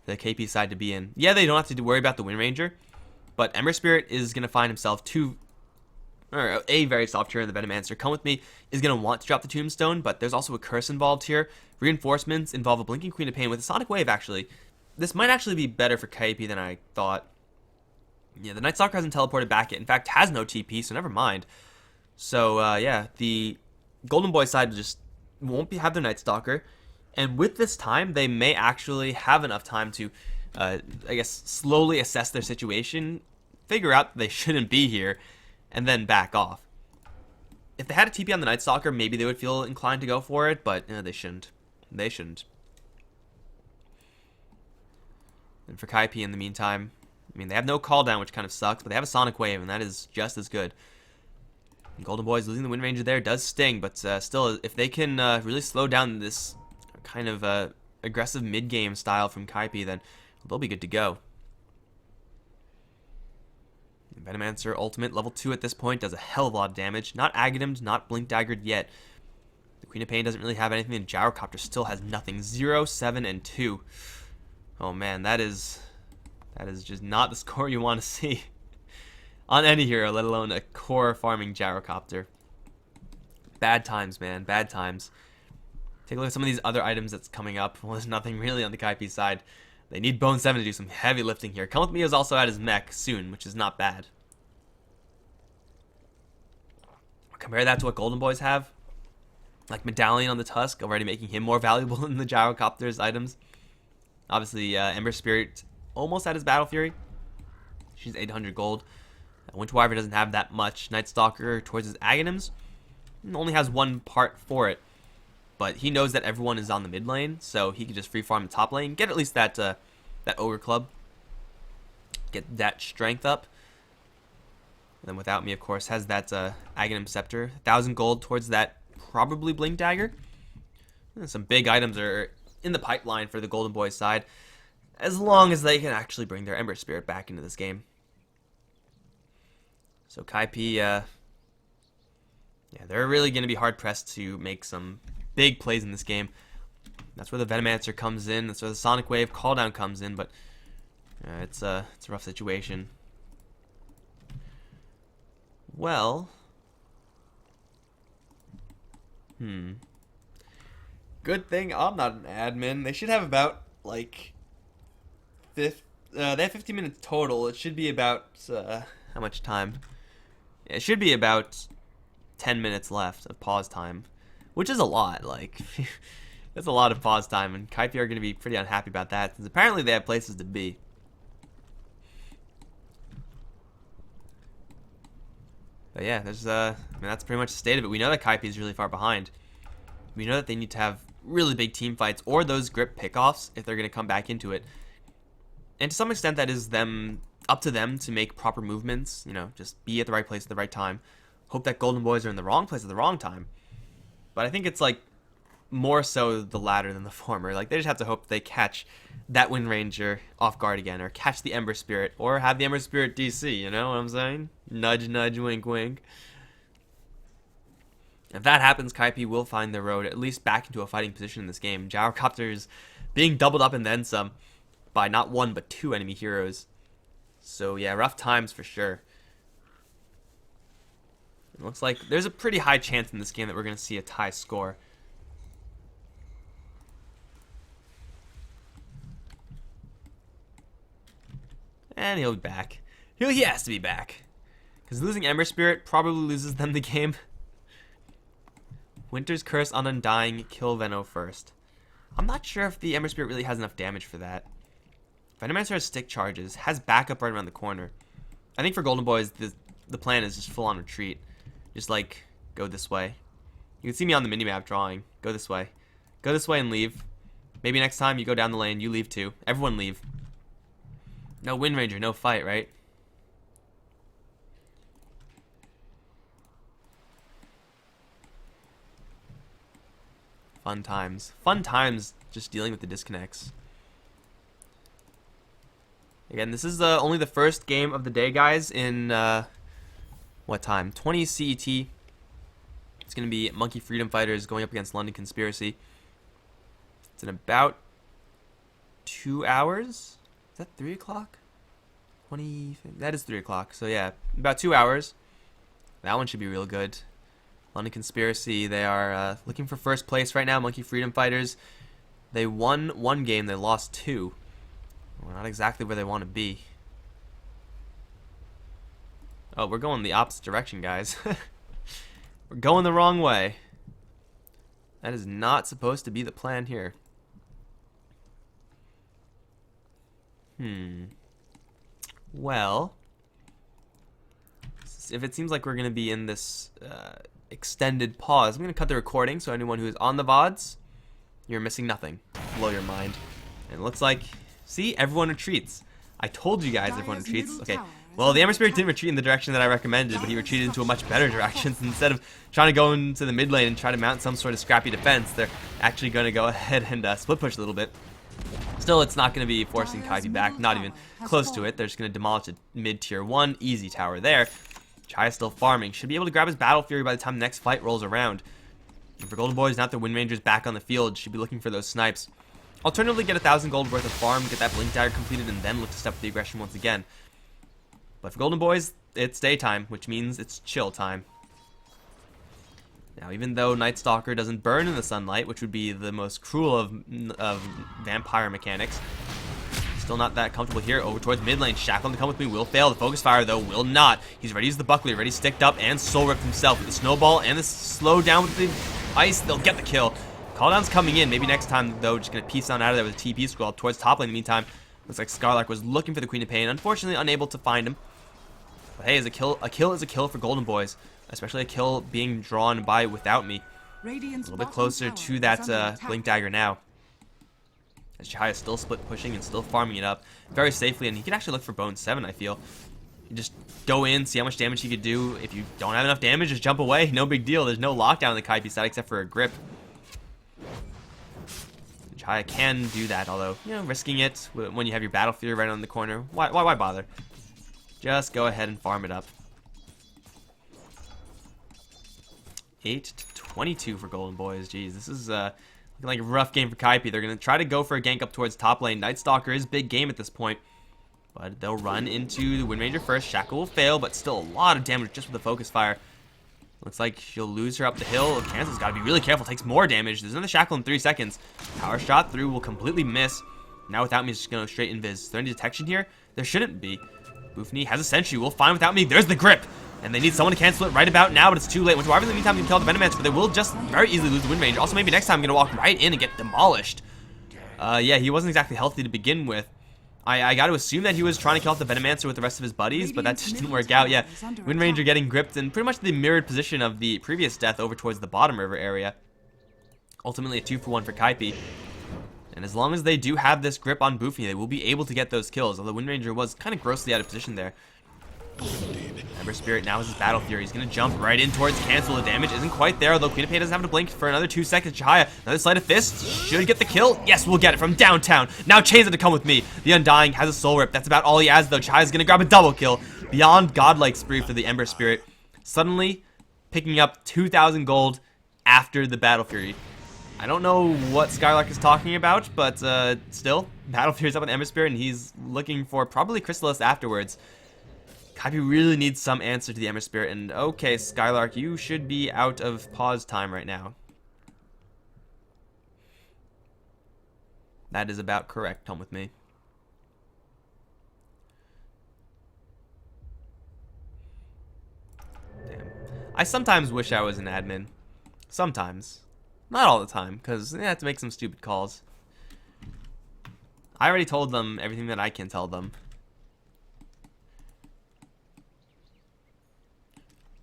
KP side to be in. Yeah, they don't have to worry about the Wind Ranger. But Ember Spirit is going to find himself a very soft tier in the Venomancer. Come With Me is going to want to drop the Tombstone, but there's also a curse involved here. Reinforcements involve a Blinking Queen of Pain with a Sonic Wave, actually. This might actually be better for Kaipi than I thought. Yeah, the Night Stalker hasn't teleported back yet. In fact, has no TP, so never mind. So, yeah, the Golden Boy side just won't have their Night Stalker. And with this time, they may actually have enough time to, I guess, slowly assess their situation, figure out they shouldn't be here, and then back off. If they had a TP on the Night Stalker, maybe they would feel inclined to go for it, but they shouldn't. They shouldn't. And for Kaipi, in the meantime, I mean, they have no cooldown, which kind of sucks, but they have a Sonic Wave, and that is just as good. Golden Boys losing the Wind Ranger there does sting, but still, if they can really slow down this kind of aggressive mid-game style from Kaipi, then they'll be good to go. Venomancer ultimate, level 2 at this point, does a hell of a lot of damage. Not Aghanim'd, not Blink Daggered yet. The Queen of Pain doesn't really have anything, and Gyrocopter still has nothing. 0, 7, and 2. Oh man, that is just not the score you want to see on any hero, let alone a core farming Gyrocopter. Bad times, man. Bad times. Take a look at some of these other items that's coming up. Well, there's nothing really on the Kaipi side. They need Bone 7 to do some heavy lifting here. Come With Me is also at his mech soon, which is not bad. Compare that to what Golden Boys have. Like Medallion on the Tusk, already making him more valuable than the Gyrocopter's items. Obviously, Ember Spirit almost at his Battle Fury. She's 800 gold. Winter Wyvern doesn't have that much. Night Stalker towards his Aghanim's only has one part for it. But he knows that everyone is on the mid lane, so he can just free farm the top lane. Get at least that Ogre Club. Get that strength up. And then Without Me, of course, has that Aghanim Scepter. 1,000 gold towards that probably Blink Dagger. And some big items are in the pipeline for the Golden Boys side, as long as they can actually bring their Ember Spirit back into this game. So Kaipi, yeah, they're really going to be hard-pressed to make some big plays in this game. That's where the Venomancer comes in. That's where the Sonic Wave cooldown comes in, but it's a rough situation. Well, good thing I'm not an admin. They should have about, like, they have 15 minutes total. It should be about, how much time? It should be about 10 minutes left of pause time, which is a lot. Like, that's a lot of pause time, and Kaipi are going to be pretty unhappy about that, since apparently they have places to be. But yeah, there's I mean, that's pretty much the state of it. We know that Kaipi is really far behind. We know that they need to have really big team fights or those grip pickoffs if they're going to come back into it. And to some extent, that is up to them to make proper movements. You know, just be at the right place at the right time. Hope that Golden Boys are in the wrong place at the wrong time. But I think it's like more so the latter than the former. Like, they just have to hope they catch that Wind Ranger off guard again, or catch the Ember Spirit, or have the Ember Spirit DC, you know what I'm saying? Nudge, nudge, wink, wink. If that happens, Kaipi will find the road at least back into a fighting position in this game. Gyrocopters being doubled up and then some by not one but two enemy heroes. So yeah, rough times for sure. It looks like there's a pretty high chance in this game that we're going to see a tie score. And he'll be back. He has to be back. Because losing Ember Spirit probably loses them the game. Winter's Curse on Undying, kill Venno first. I'm not sure if the Ember Spirit really has enough damage for that. Venomancer has stick charges, has backup right around the corner. I think for Golden Boys, the plan is just full on retreat. Just like, go this way. You can see me on the minimap drawing. Go this way. Go this way and leave. Maybe next time you go down the lane, you leave too. Everyone leave. No Wind Ranger, no fight, right? Fun times. Fun times just dealing with the disconnects. Again, this is only the first game of the day, guys, in, what time? 20 CET. It's going to be Monkey Freedom Fighters going up against London Conspiracy. It's in about 2 hours. Is that 3 o'clock? 20... That is 3 o'clock. So, yeah, about 2 hours. That one should be real good. London Conspiracy, they are looking for first place right now. Monkey Freedom Fighters, they won 1 game, they lost 2. We're not exactly where they want to be. Oh, we're going the opposite direction, guys. We're going the wrong way. That is not supposed to be the plan here. Well, if it seems like we're going to be in this extended pause, I'm going to cut the recording, so anyone who is on the VODs, you're missing nothing. Blow your mind. And it looks like, see, everyone retreats. I told you guys everyone retreats. Okay, well, the Ember Spirit didn't retreat in the direction that I recommended, but he retreated into a much better direction. So instead of trying to go into the mid lane and try to mount some sort of scrappy defense, they're actually going to go ahead and split push a little bit. Still, it's not going to be forcing Kaipi back, not even close to it. They're just going to demolish a mid-tier 1, easy tower there. Chai's still farming. Should be able to grab his Battle Fury by the time the next fight rolls around. And for Golden Boys, now that the Wind Ranger's back on the field, should be looking for those snipes. Alternatively, get 1,000 gold worth of farm, get that Blink Dagger completed, and then look to step up the aggression once again. But for Golden Boys, it's daytime, which means it's chill time. Now, even though Night Stalker doesn't burn in the sunlight, which would be the most cruel of vampire mechanics, still not that comfortable here. Over towards mid lane. Shackle to come with me will fail. The focus fire, though, will not. He's ready to use the buckler, ready sticked up, and soul ripped himself with the snowball and the slow down with the ice. They'll get the kill. Calldown's coming in. Maybe next time, though, just going to piece on out of there with a TP scroll up towards top lane. In the meantime, looks like Scarlark was looking for the Queen of Pain. Unfortunately, unable to find him. But hey, a kill is a kill for Golden Boys. Especially a kill being drawn by Without Me. A little bit closer to that Blink Dagger now. As Chai is still split pushing and still farming it up very safely. And he can actually look for Bone 7, I feel. You just go in, see how much damage he could do. If you don't have enough damage, just jump away. No big deal. There's no lockdown on the Kaipi side except for a grip. Chai can do that, although, you know, risking it when you have your Battle Fury right on the corner. Why bother? Just go ahead and farm it up. 8-22 for Golden Boys. Jeez, this is looking like a rough game for Kaipi. They're going to try to go for a gank up towards top lane. Night Stalker is big game at this point. But they'll run into the Wind Ranger first. Shackle will fail, but still a lot of damage just with the focus fire. Looks like she'll lose her up the hill. Kansas got to be really careful. Takes more damage. There's another Shackle in 3 seconds. Power shot through will completely miss. Now Without Me is just going to go straight invis. Is there any detection here? There shouldn't be. Boofney has a sentry. We'll find Without Me. There's the grip. And they need someone to cancel it right about now, but it's too late. Which in the meantime, you can kill the Venomancer, but they will just very easily lose the Wind Range. Also, maybe next time I'm going to walk right in and get demolished. Yeah, he wasn't exactly healthy to begin with. I got to assume that he was trying to kill off the Venomancer with the rest of his buddies, but that just didn't work out. Yeah, Wind Ranger getting gripped in pretty much the mirrored position of the previous death over towards the bottom river area. Ultimately a 2-for-1 for Kaipi. And as long as they do have this grip on Boofy, they will be able to get those kills, although Wind Ranger was kind of grossly out of position there. Ember Spirit now is his Battle Fury. He's going to jump right in towards cancel. The damage isn't quite there, although Queen of Pain doesn't have to blink for another 2 seconds. Chihaya, another Sleight of Fist. Should get the kill. Yes, we'll get it from downtown. Now Chains have to come with me. The Undying has a Soul Rip. That's about all he has, though. Chihaya's going to grab a double kill. Beyond godlike spree for the Ember Spirit. Suddenly picking up 2,000 gold after the Battle Fury. I don't know what Skylark is talking about, but still, Battle Fury's up with Ember Spirit, and he's looking for probably Chrysalis afterwards. Kaipi really needs some answer to the Ember Spirit, and okay, Skylark, you should be out of pause time right now. That is about correct. Come with me. Damn. I sometimes wish I was an admin. Sometimes. Not all the time, because I have to make some stupid calls. I already told them everything that I can tell them.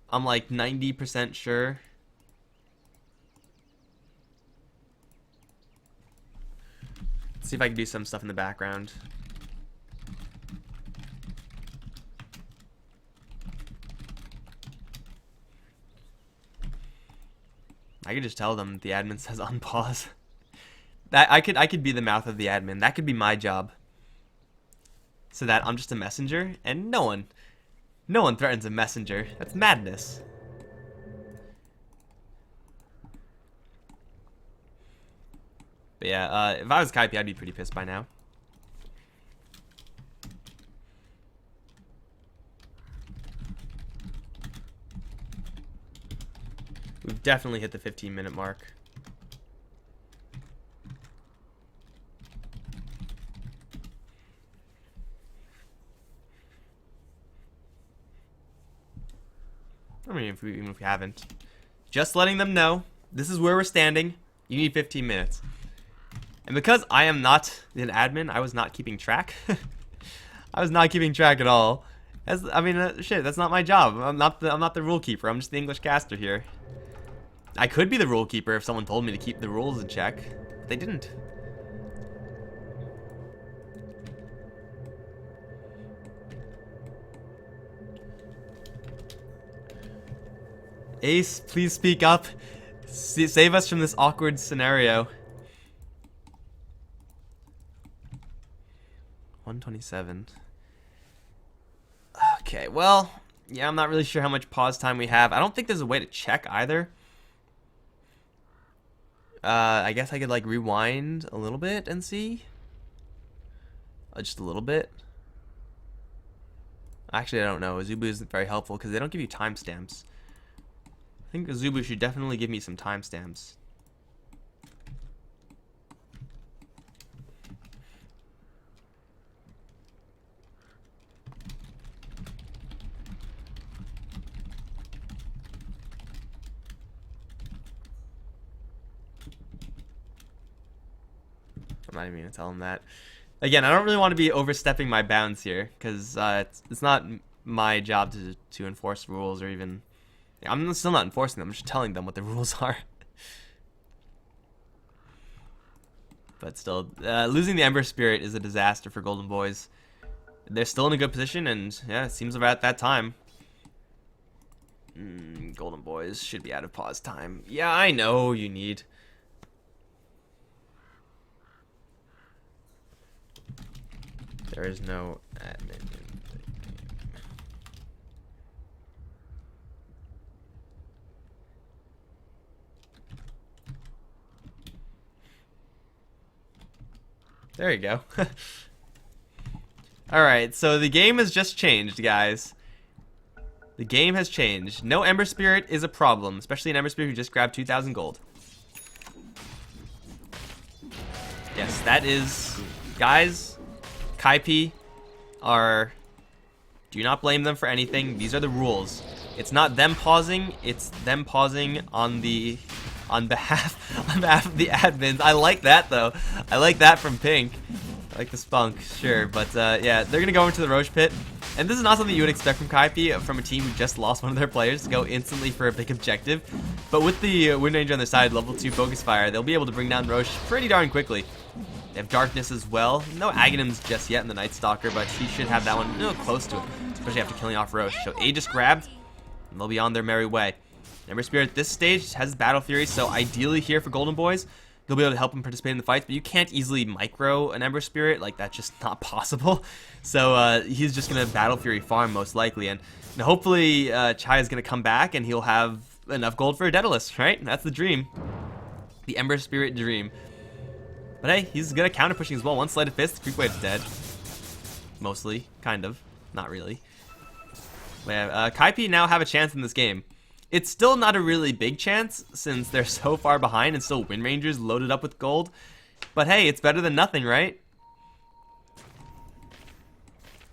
I'm like 90% sure. Let's see if I can do some stuff in the background. I could just tell them the admin says unpause. That I could be the mouth of the admin. That could be my job. So that I'm just a messenger and no one threatens a messenger. That's madness. But yeah, if I was Kaipi, I'd be pretty pissed by now. We've definitely hit the 15-minute mark. I mean, even if we haven't. Just letting them know, this is where we're standing. You need 15 minutes. And because I am not an admin, I was not keeping track. I was not keeping track at all. I mean, shit, that's not my job. I'm not the rule keeper. I'm just the English caster here. I could be the rule keeper if someone told me to keep the rules in check. But they didn't. Ace, please speak up. Save us from this awkward scenario. 127. Okay, well, yeah, I'm not really sure how much pause time we have. I don't think there's a way to check either. I guess I could like rewind a little bit and see. Just a little bit. Actually, I don't know. Azubu isn't very helpful because they don't give you timestamps. I think Azubu should definitely give me some timestamps. I'm not even gonna tell him that. Again, I don't really want to be overstepping my bounds here because it's not my job to enforce rules or even. I'm still not enforcing them. I'm just telling them what the rules are. But still, losing the Ember Spirit is a disaster for Golden Boys. They're still in a good position, and yeah, it seems about that time. Golden Boys should be out of pause time. Yeah, I know you need. There is no admin. There you go. Alright, so the game has just changed, guys. The game has changed. No Ember Spirit is a problem, especially an Ember Spirit who just grabbed 2,000 gold. Yes, that is... Guys, Kaipi are... Do not blame them for anything. These are the rules. It's not them pausing, it's them pausing on behalf of the admins. I like that though. I like that from Pink. I like the spunk, sure, but yeah, they're gonna go into the Roche pit, and this is not something you would expect from Kaipi, from a team who just lost one of their players, to go instantly for a big objective. But with the Wind Ranger on their side, level 2 focus fire, they'll be able to bring down Roche pretty darn quickly. They have darkness as well. No Aghanims just yet in the Night Stalker, but he should have that one close to it, especially after killing off Roche. So Aegis grabbed, and they'll be on their merry way. Ember Spirit at this stage has Battle Fury, so ideally here for Golden Boys, you'll be able to help him participate in the fights, but you can't easily micro an Ember Spirit. Like, that's just not possible. So he's just going to Battle Fury farm most likely, and hopefully Chai is going to come back and he'll have enough gold for a Daedalus, right? That's the dream. The Ember Spirit dream. But hey, he's good at counter pushing as well. One Sleight of Fist, Creep Wave's dead. Mostly, kind of, not really. But yeah, Kaipi now have a chance in this game. It's still not a really big chance since they're so far behind and still Wind Rangers loaded up with gold. But hey, it's better than nothing, right?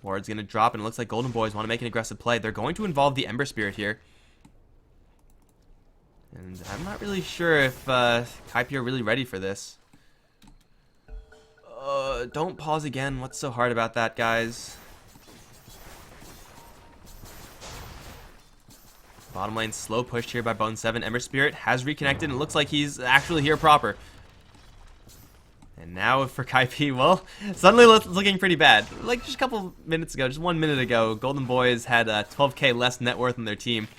Ward's going to drop, and it looks like Golden Boys want to make an aggressive play. They're going to involve the Ember Spirit here. And I'm not really sure if Kaipi are really ready for this. Don't pause again. What's so hard about that, guys? Bottom lane slow pushed here by Bone 7. Ember Spirit has reconnected, and it looks like he's actually here proper. And now for Kaipi, well, suddenly it's looking pretty bad. Like just a couple minutes ago, just 1 minute ago, Golden Boys had 12k less net worth in their team.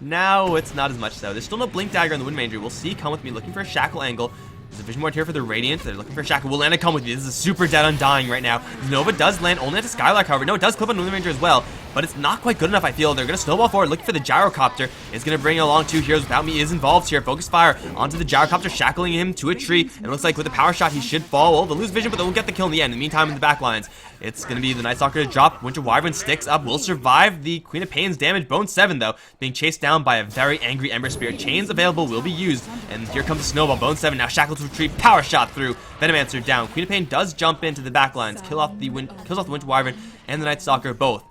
Now it's not as much so. There's still no Blink Dagger on the Wind Ranger. We'll see. Come with me, looking for a Shackle angle. There's a Vision Ward here for the Radiant. They're looking for a Shackle. Will land a Come with me. This is a super dead undying right now. Nova does land only at the Skylark, however. No, it does clip on Wind Ranger as well, but it's not quite good enough, I feel. They're going to snowball forward, looking for the Gyrocopter. It's going to bring along 2 heroes. Without Me is involved here. Focus fire onto the Gyrocopter, shackling him to a tree. And it looks like with a power shot, he should fall. Well, they'll lose vision, but they'll get the kill in the end. In the meantime, in the back lines, it's going to be the Night Stalker to drop. Winter Wyvern sticks up, will survive the Queen of Pain's damage. Bone 7, though, being chased down by a very angry Ember Spirit. Chains available will be used, and here comes the Snowball. Bone 7 now shackled to retreat. Power shot through. Venomancer down. Queen of Pain does jump into the back lines, kills off the Winter Wyvern and the Night Stalker both.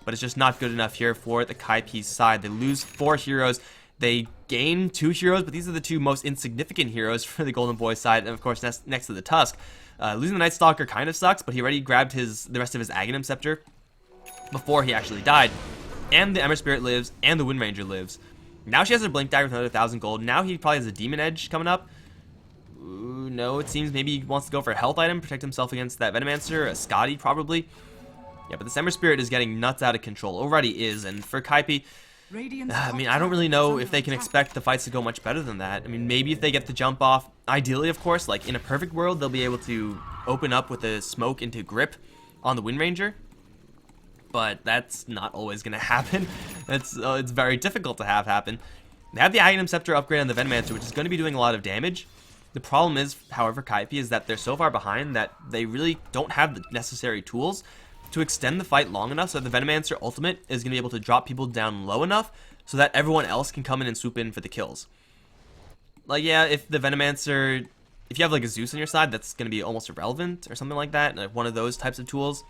But it's just not good enough here for the Kaipi side. They lose 4 heroes. They gain 2 heroes, but these are the 2 most insignificant heroes for the Golden Boys side, and of course next to the Tusk. Losing the Night Stalker kind of sucks, but he already grabbed the rest of his Aghanim Scepter before he actually died. And the Ember Spirit lives, and the Wind Ranger lives. Now she has her Blink Dagger with another 1,000 gold. Now he probably has a Demon Edge coming up. Ooh, no, it seems maybe he wants to go for a health item, protect himself against that Venomancer, a Scotty probably. Yeah, but the Ember Spirit is getting nuts out of control. Already is, and for Kaipi, I mean, I don't really know if they can expect the fights to go much better than that. I mean, maybe if they get the jump off, ideally, of course, like in a perfect world, they'll be able to open up with a smoke into grip on the Wind Ranger. But that's not always going to happen. It's very difficult to have happen. They have the Aghanim Scepter upgrade on the Venomancer, which is going to be doing a lot of damage. The problem is, however, Kaipi, is that they're so far behind that they really don't have the necessary tools to extend the fight long enough so that the Venomancer ultimate is going to be able to drop people down low enough so that everyone else can come in and swoop in for the kills. Like, yeah, if the Venomancer, if you have like a Zeus on your side, that's going to be almost irrelevant or something like that, like one of those types of tools.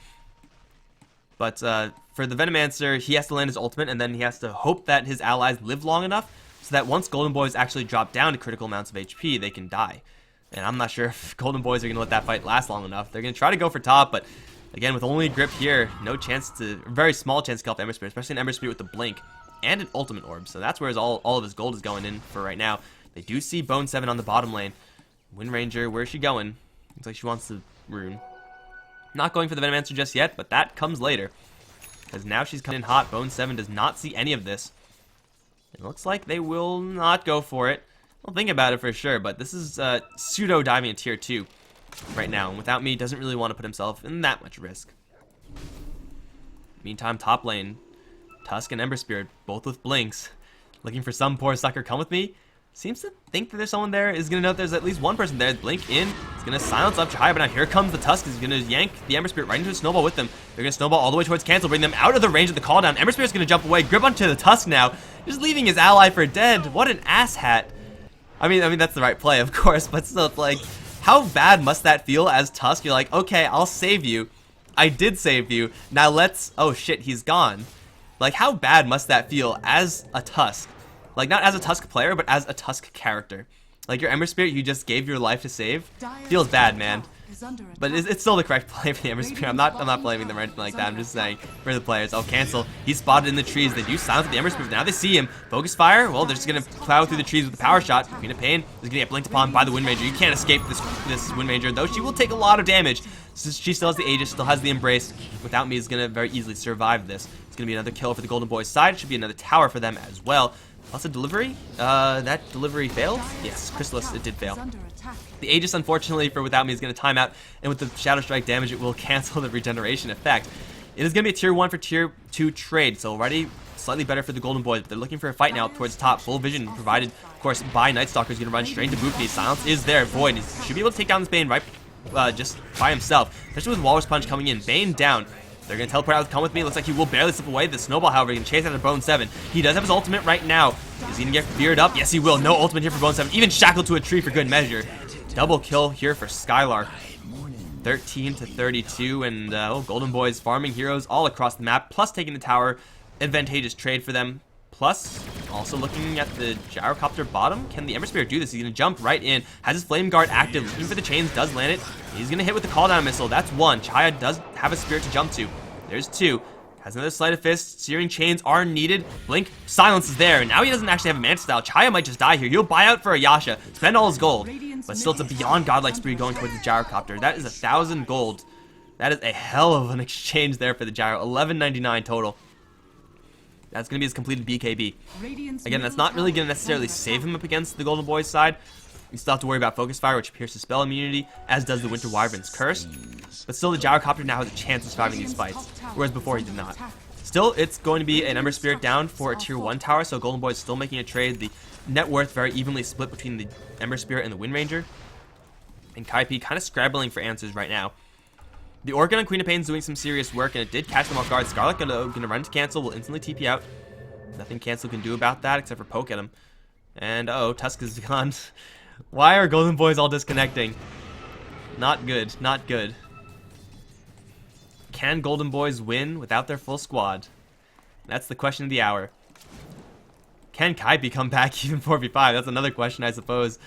But for the Venomancer, he has to land his ultimate, and then he has to hope that his allies live long enough so that once Golden Boys actually drop down to critical amounts of HP, they can die. And I'm not sure if Golden Boys are going to let that fight last long enough. They're going to try to go for top, but again, with only grip here, no chance to, very small chance to kill off Ember Spirit, especially an Ember Spirit with the blink and an ultimate orb. So that's where all of his gold is going in for right now. They do see Bone 7 on the bottom lane. Wind Ranger, where's she going? Looks like she wants the rune. Not going for the Venomancer just yet, but that comes later. Because now she's coming in hot. Bone 7 does not see any of this. It looks like they will not go for it. I'll think about it for sure, but this is pseudo diving in tier 2 right now. And Without Me doesn't really want to put himself in that much risk. Meantime, top lane, Tusk and Ember Spirit, both with blinks, looking for some poor sucker. Come with me. Seems to think that there's someone there. Is going to know that there's at least one person there. Blink in. It's going to silence up Chihaya, but now here comes the Tusk. He's going to yank the Ember Spirit right into a snowball with them. They're going to snowball all the way towards cancel, bring them out of the range of the call down. Ember Spirit's going to jump away, grip onto the Tusk now, just leaving his ally for dead. What an asshat. I mean that's the right play, of course, but still, it's like, how bad must that feel as Tusk? You're like, okay, I'll save you. I did save you. Now let's, oh shit, he's gone. Like, how bad must that feel as a Tusk? Like, not as a Tusk player, but as a Tusk character. Like your Ember Spirit you just gave your life to save. Feels bad, man. But it's still the correct play for the Ember Spirit. I'm not blaming them or anything like that. I'm just saying for the players. Oh, cancel. He's spotted in the trees. They do silence with the Ember Spirit. Now they see him. Focus fire. Well, they're just gonna plow through the trees with the power shot. Queen of Pain is gonna get blinked upon by the Wind Ranger. You can't escape this Wind Ranger, though she will take a lot of damage. She still has the Aegis, still has the Embrace. Without me, is gonna very easily survive this. It's gonna be another kill for the Golden Boys side. It should be another tower for them as well. Also delivery. That delivery failed. Yes, Chrysalis, it did fail. The Aegis, unfortunately, for Without Me is going to time out, and with the Shadow Strike damage, it will cancel the regeneration effect. It is going to be a tier 1 for tier 2 trade, so already slightly better for the Golden Boys, but they're looking for a fight now towards top. Full vision provided, of course, by Night Stalker is going to run straight into Boopney. Silence is there. Void should be able to take down this Bane right just by himself, especially with Walrus Punch coming in. Bane down. They're going to teleport out with Come With Me. Looks like he will barely slip away. The Snowball, however, can chase after Bone 7. He does have his ultimate right now. Is he going to get feared up? Yes, he will. No ultimate here for Bone 7. Even shackled to a tree for good measure. Double kill here for Skylark. 13 to 32. And Golden Boys farming heroes all across the map. Plus taking the tower. Advantageous trade for them. Plus, also looking at the Gyrocopter bottom. Can the Ember Spirit do this? He's going to jump right in. Has his Flame Guard active. Looking for the chains. Does land it. He's going to hit with the Call Down Missile. That's one. Chaya does have a Spirit to jump to. There's two. Has another Sleight of Fist. Searing Chains are needed. Blink. Silence is there. Now he doesn't actually have a Manta Style. Chaya might just die here. He'll buy out for a Yasha. Spend all his gold. But still, it's a beyond godlike spree going towards the Gyrocopter. That is 1,000 gold. That is a hell of an exchange there for the Gyro. 1199 total. That's going to be his completed BKB. Again, that's not really going to necessarily save him up against the Golden Boys side. You still have to worry about Focus Fire, which pierces spell immunity, as does the Winter Wyvern's Curse. But still, the Gyrocopter now has a chance of surviving these fights, whereas before he did not. Still, it's going to be an Ember Spirit down for a tier 1 tower, so Golden Boys still making a trade. The net worth very evenly split between the Ember Spirit and the Wind Ranger. And Kaipi kind of scrabbling for answers right now. The Orchid on Queen of Pain's doing some serious work, and it did catch them off guard. Scarlet gonna run to cancel, will instantly TP out. Nothing cancel can do about that except for poke at him. And Tusk is gone. Why are Golden Boys all disconnecting? Not good, not good. Can Golden Boys win without their full squad? That's the question of the hour. Can Kaipi come back even 4v5? That's another question, I suppose.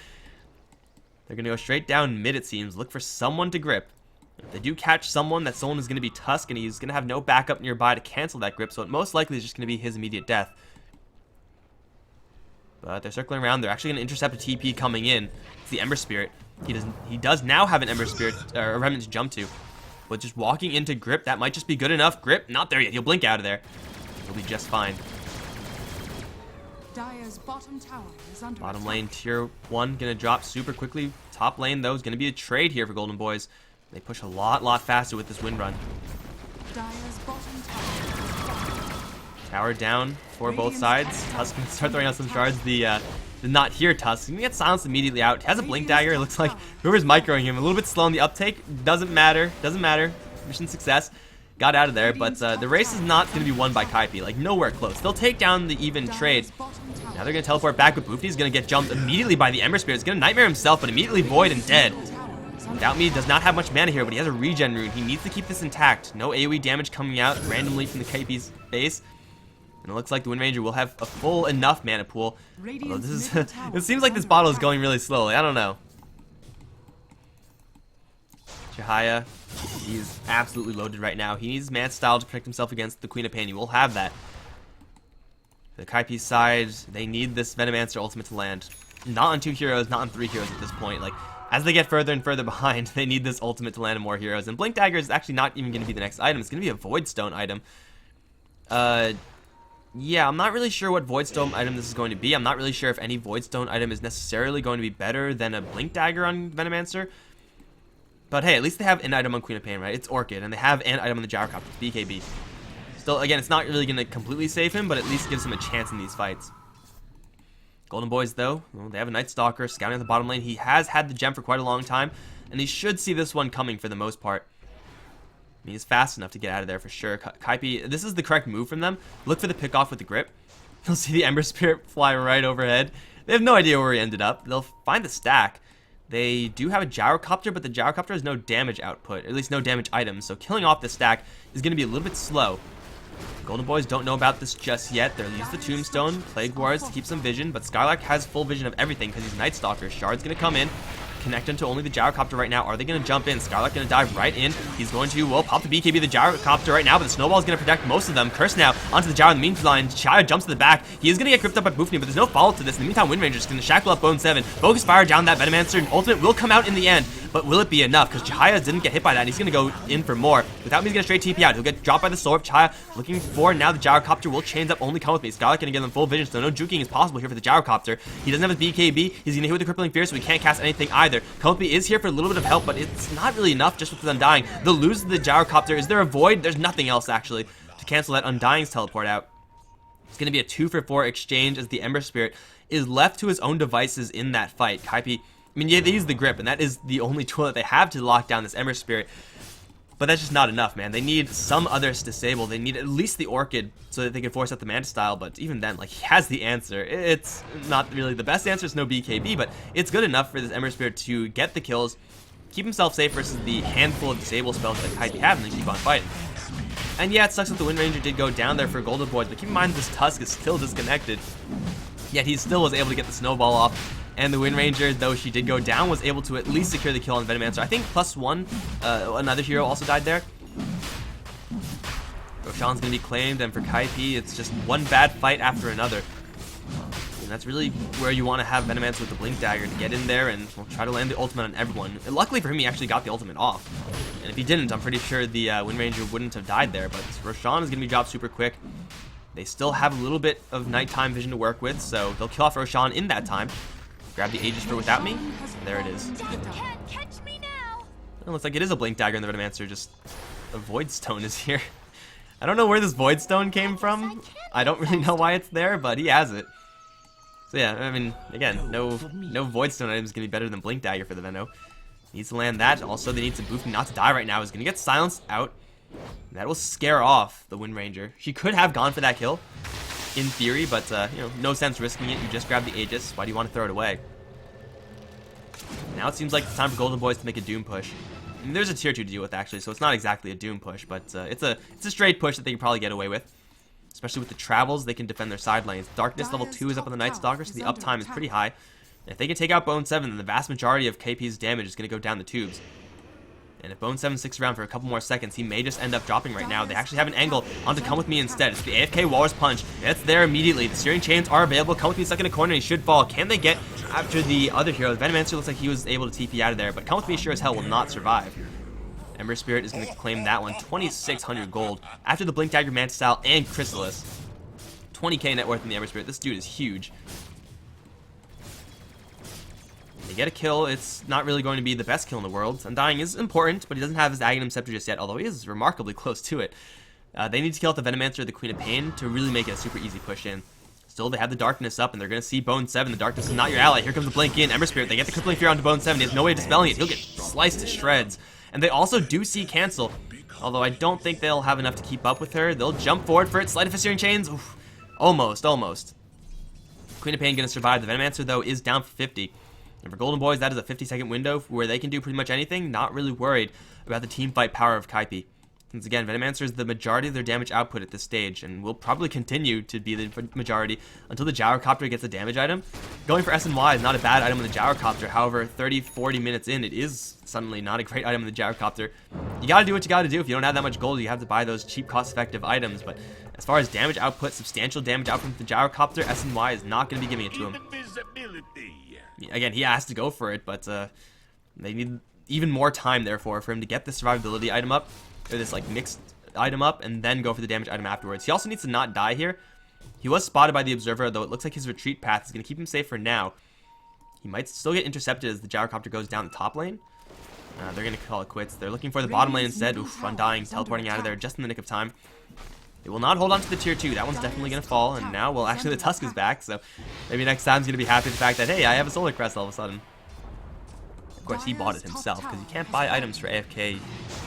They're gonna go straight down mid, it seems. Look for someone to grip. If they do catch someone, that someone is going to be Tusk, and he's going to have no backup nearby to cancel that grip, so it most likely is just going to be his immediate death. But they're circling around. They're actually going to intercept a TP coming in. It's the Ember Spirit. He does now have an Ember Spirit, or a Remnant to jump to. But just walking into grip, that might just be good enough. Grip, not there yet. He'll blink out of there. He'll be just fine. Dire's bottom tower is under Bottom lane, tier 1, going to drop super quickly. Top lane, though, is going to be a trade here for Golden Boys. They push a lot faster with this wind run. Dire's bottom tower down for both sides. Tusk can start throwing out some shards. The not here Tusk can get silenced immediately out. He has a blink dagger. It looks like whoever's microing him a little bit slow on the uptake. Doesn't matter. Doesn't matter. Mission success. Got out of there, but the race is not going to be won by Kaipi. Like, nowhere close. They'll take down the even trade. Now they're going to teleport back, but Boopney's going to get jumped immediately by the Ember Spirit. He's going to Nightmare himself, but immediately Void and dead. Without Me does not have much mana here, but he has a regen rune. He needs to keep this intact. No AoE damage coming out randomly from the Kaipi's base. And it looks like the Wind Ranger will have a full enough mana pool. Although this is it seems like this bottle is going really slowly. I don't know. Chihaya, he's absolutely loaded right now. He needs Mad Style to protect himself against the Queen of Pain. He will have that. The Kaipi side, they need this Venomancer ultimate to land. Not on 2 heroes, not on 3 heroes at this point. Like, as they get further and further behind, they need this ultimate to land on more heroes. And Blink Dagger is actually not even going to be the next item. It's going to be a Void Stone item. Yeah, I'm not really sure what Void Stone item this is going to be. I'm not really sure if any Void Stone item is necessarily going to be better than a Blink Dagger on Venomancer. But hey, at least they have an item on Queen of Pain, right? It's Orchid, and they have an item on the Gyrocopter, it's BKB. Still, again, it's not really going to completely save him, but at least gives him a chance in these fights. Golden Boys, though, well, they have a Night Stalker scouting at the bottom lane. He has had the gem for quite a long time, and he should see this one coming for the most part. I mean, he's fast enough to get out of there for sure. Kaipi, this is the correct move from them. Look for the pick off with the grip. You'll see the Ember Spirit fly right overhead. They have no idea where he ended up. They'll find the stack. They do have a Gyrocopter, but the Gyrocopter has no damage output, or at least no damage items, so killing off the stack is going to be a little bit slow. Golden Boys don't know about this just yet. They'll use the Tombstone, Plague Wars to keep some vision, but Skylark has full vision of everything because he's Night Stalker. Shard's going to come in, connect into only the Gyrocopter right now. Are they going to jump in? Skylark going to dive right in. He's going to, well, pop the BKB, the Gyrocopter right now, but the Snowball is going to protect most of them. Curse now onto the Gyro in the meantime. Shia jumps to the back. He is going to get gripped up by Boofney, but there's no follow to this. In the meantime, Wind Ranger's going to shackle up Bone 7. Focus Fire down that Venomancer, and Ultimate will come out in the end. But will it be enough? Because Chihaya didn't get hit by that. He's going to go in for more. Without me, he's going to straight TP out. He'll get dropped by the sword. Chihaya looking for now the Gyrocopter will chains up. Only come with me. Skylark going to give them full vision, so no juking is possible here for the Gyrocopter. He doesn't have his BKB. He's going to hit with the Crippling Fear, so he can't cast anything either. Come with me is here for a little bit of help, but it's not really enough just with the Undying. They'll lose the Gyrocopter. Is there a Void? There's nothing else, actually, to cancel that Undying's teleport out. It's going to be a 2-for-4 exchange as the Ember Spirit is left to his own devices in that fight. Kaipi, I mean, yeah, they use the grip, and that is the only tool that they have to lock down this Ember Spirit. But that's just not enough, man. They need some others disable. They need at least the Orchid so that they can force out the Manta Style. But even then, like, he has the answer. It's not really the best answer. It's no BKB, but it's good enough for this Ember Spirit to get the kills, keep himself safe versus the handful of disable spells that Kaipi have, and then keep on fighting. And yeah, it sucks that the Wind Ranger did go down there for Golden Boys, but keep in mind this Tusk is still disconnected. Yet he still was able to get the Snowball off. And the Wind Ranger, though she did go down, was able to at least secure the kill on Venomancer. I think +1, another hero also died there. Roshan's going to be claimed, and for Kaipi, it's just one bad fight after another. And that's really where you want to have Venomancer with the Blink Dagger to get in there and well, try to land the ultimate on everyone. And luckily for him, he actually got the ultimate off. And if he didn't, I'm pretty sure the Wind Ranger wouldn't have died there. But Roshan is going to be dropped super quick. They still have a little bit of nighttime vision to work with, so they'll kill off Roshan in that time. Grab the Aegis for without me. There it is. Can't catch me now. It looks like it is a Blink Dagger in the Venomancer, just a Void Stone is here. I don't know where this Void Stone came from. I don't really know why it's there, but he has it. So yeah, I mean, again, no Void Stone item is going to be better than Blink Dagger for the Veno. Needs to land that. Also, they need to boof not to die right now. He's going to get silenced out. That will scare off the Wind Ranger. She could have gone for that kill, in theory, but you know, no sense risking it. You just grab the Aegis. Why do you want to throw it away? Now it seems like it's time for Golden Boys to make a Doom push. I mean, there's a tier 2 to deal with actually, so it's not exactly a Doom push, but it's a straight push that they can probably get away with. Especially with the travels, they can defend their side lanes. Darkness level 2 is up on the Night Stalker, so the uptime is pretty high. And if they can take out Bone 7, then the vast majority of KP's damage is going to go down the tubes. And if Bone 7 sticks around for a couple more seconds, he may just end up dropping right now. They actually have an angle on to Come With Me instead. It's the AFK Walrus Punch. It's there immediately. The Searing Chains are available. Come With Me stuck in a corner. He should fall. Can they get after the other hero? Venomancer looks like he was able to TP out of there, but Come With Me sure as hell will not survive. Ember Spirit is going to claim that one. 2,600 gold. After the Blink Dagger, Manta Style, and Chrysalis. 20k net worth in the Ember Spirit. This dude is huge. They get a kill. It's not really going to be the best kill in the world. Undying is important, but he doesn't have his Aghanim Scepter just yet, although he is remarkably close to it. They need to kill out the Venomancer or the Queen of Pain to really make it a super easy push in. Still, they have the Darkness up, and they're going to see Bone 7. The Darkness is not your ally. Here comes the Blink in. Ember Spirit. They get the Crippling Fear onto Bone 7. He has no way of dispelling it. He'll get sliced to shreds. And they also do see Cancel, although I don't think they'll have enough to keep up with her. They'll jump forward for it. Sleight of Searing Chains. Oof. Almost. Queen of Pain going to survive. The Venomancer, though, is down for 50. And for Golden Boys, that is a 50-second window where they can do pretty much anything. Not really worried about the team fight power of Kaipi. Since again, Venomancer is the majority of their damage output at this stage, and will probably continue to be the majority until the Gyrocopter gets a damage item. Going for S&Y is not a bad item with the Gyrocopter. However, 30-40 minutes in, it is suddenly not a great item in the Gyrocopter. You gotta do what you gotta do. If you don't have that much gold, you have to buy those cheap, cost-effective items. But as far as damage output, substantial damage output from the Gyrocopter, S&Y is not going to be giving it to him. Again, he has to go for it, but they need even more time, therefore, for him to get the survivability item up, or this like mixed item up, and then go for the damage item afterwards. He also needs to not die here. He was spotted by the Observer, though it looks like his retreat path is going to keep him safe for now. He might still get intercepted as the Gyrocopter goes down the top lane. They're going to call it quits. They're looking for the bottom lane instead. Oof, Undying, teleporting out of there just in the nick of time. They will not hold on to the tier 2. That one's definitely going to fall. And now, well, actually the Tusk is back. So maybe next time he's going to be happy with the fact that, hey, I have a Solar Crest all of a sudden. Of course, he bought it himself because you can't buy items for AFK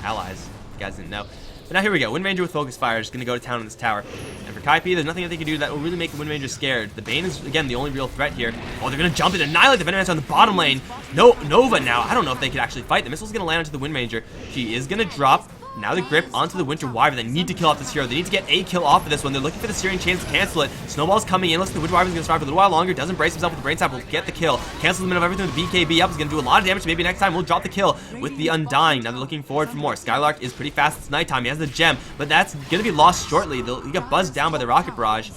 allies. If you guys didn't know. But now here we go. Wind Ranger with Focus Fire is going to go to town on this tower. And for Kaipi, there's nothing that they can do that will really make the Wind Ranger scared. The Bane is, again, the only real threat here. Oh, they're going to jump and annihilate the Venomancer on the bottom lane. No, Nova now. I don't know if they could actually fight. The missile's going to land onto the Wind Ranger. She is going to drop. Now the grip onto the Winter Wyvern. They need to kill off this hero. They need to get a kill off of this one. They're looking for the Searing Chains to cancel it. Snowball's coming in. Looks like the Winter Wyvern's going to survive for a little while longer. Doesn't brace himself with the Brain Sap. Will get the kill. Cancels the minute of everything with the BKB up. He's going to do a lot of damage. Maybe next time we'll drop the kill with the Undying. Now they're looking forward for more. Skylark is pretty fast. It's nighttime. He has the gem, but that's going to be lost shortly. He got buzzed down by the Rocket Barrage,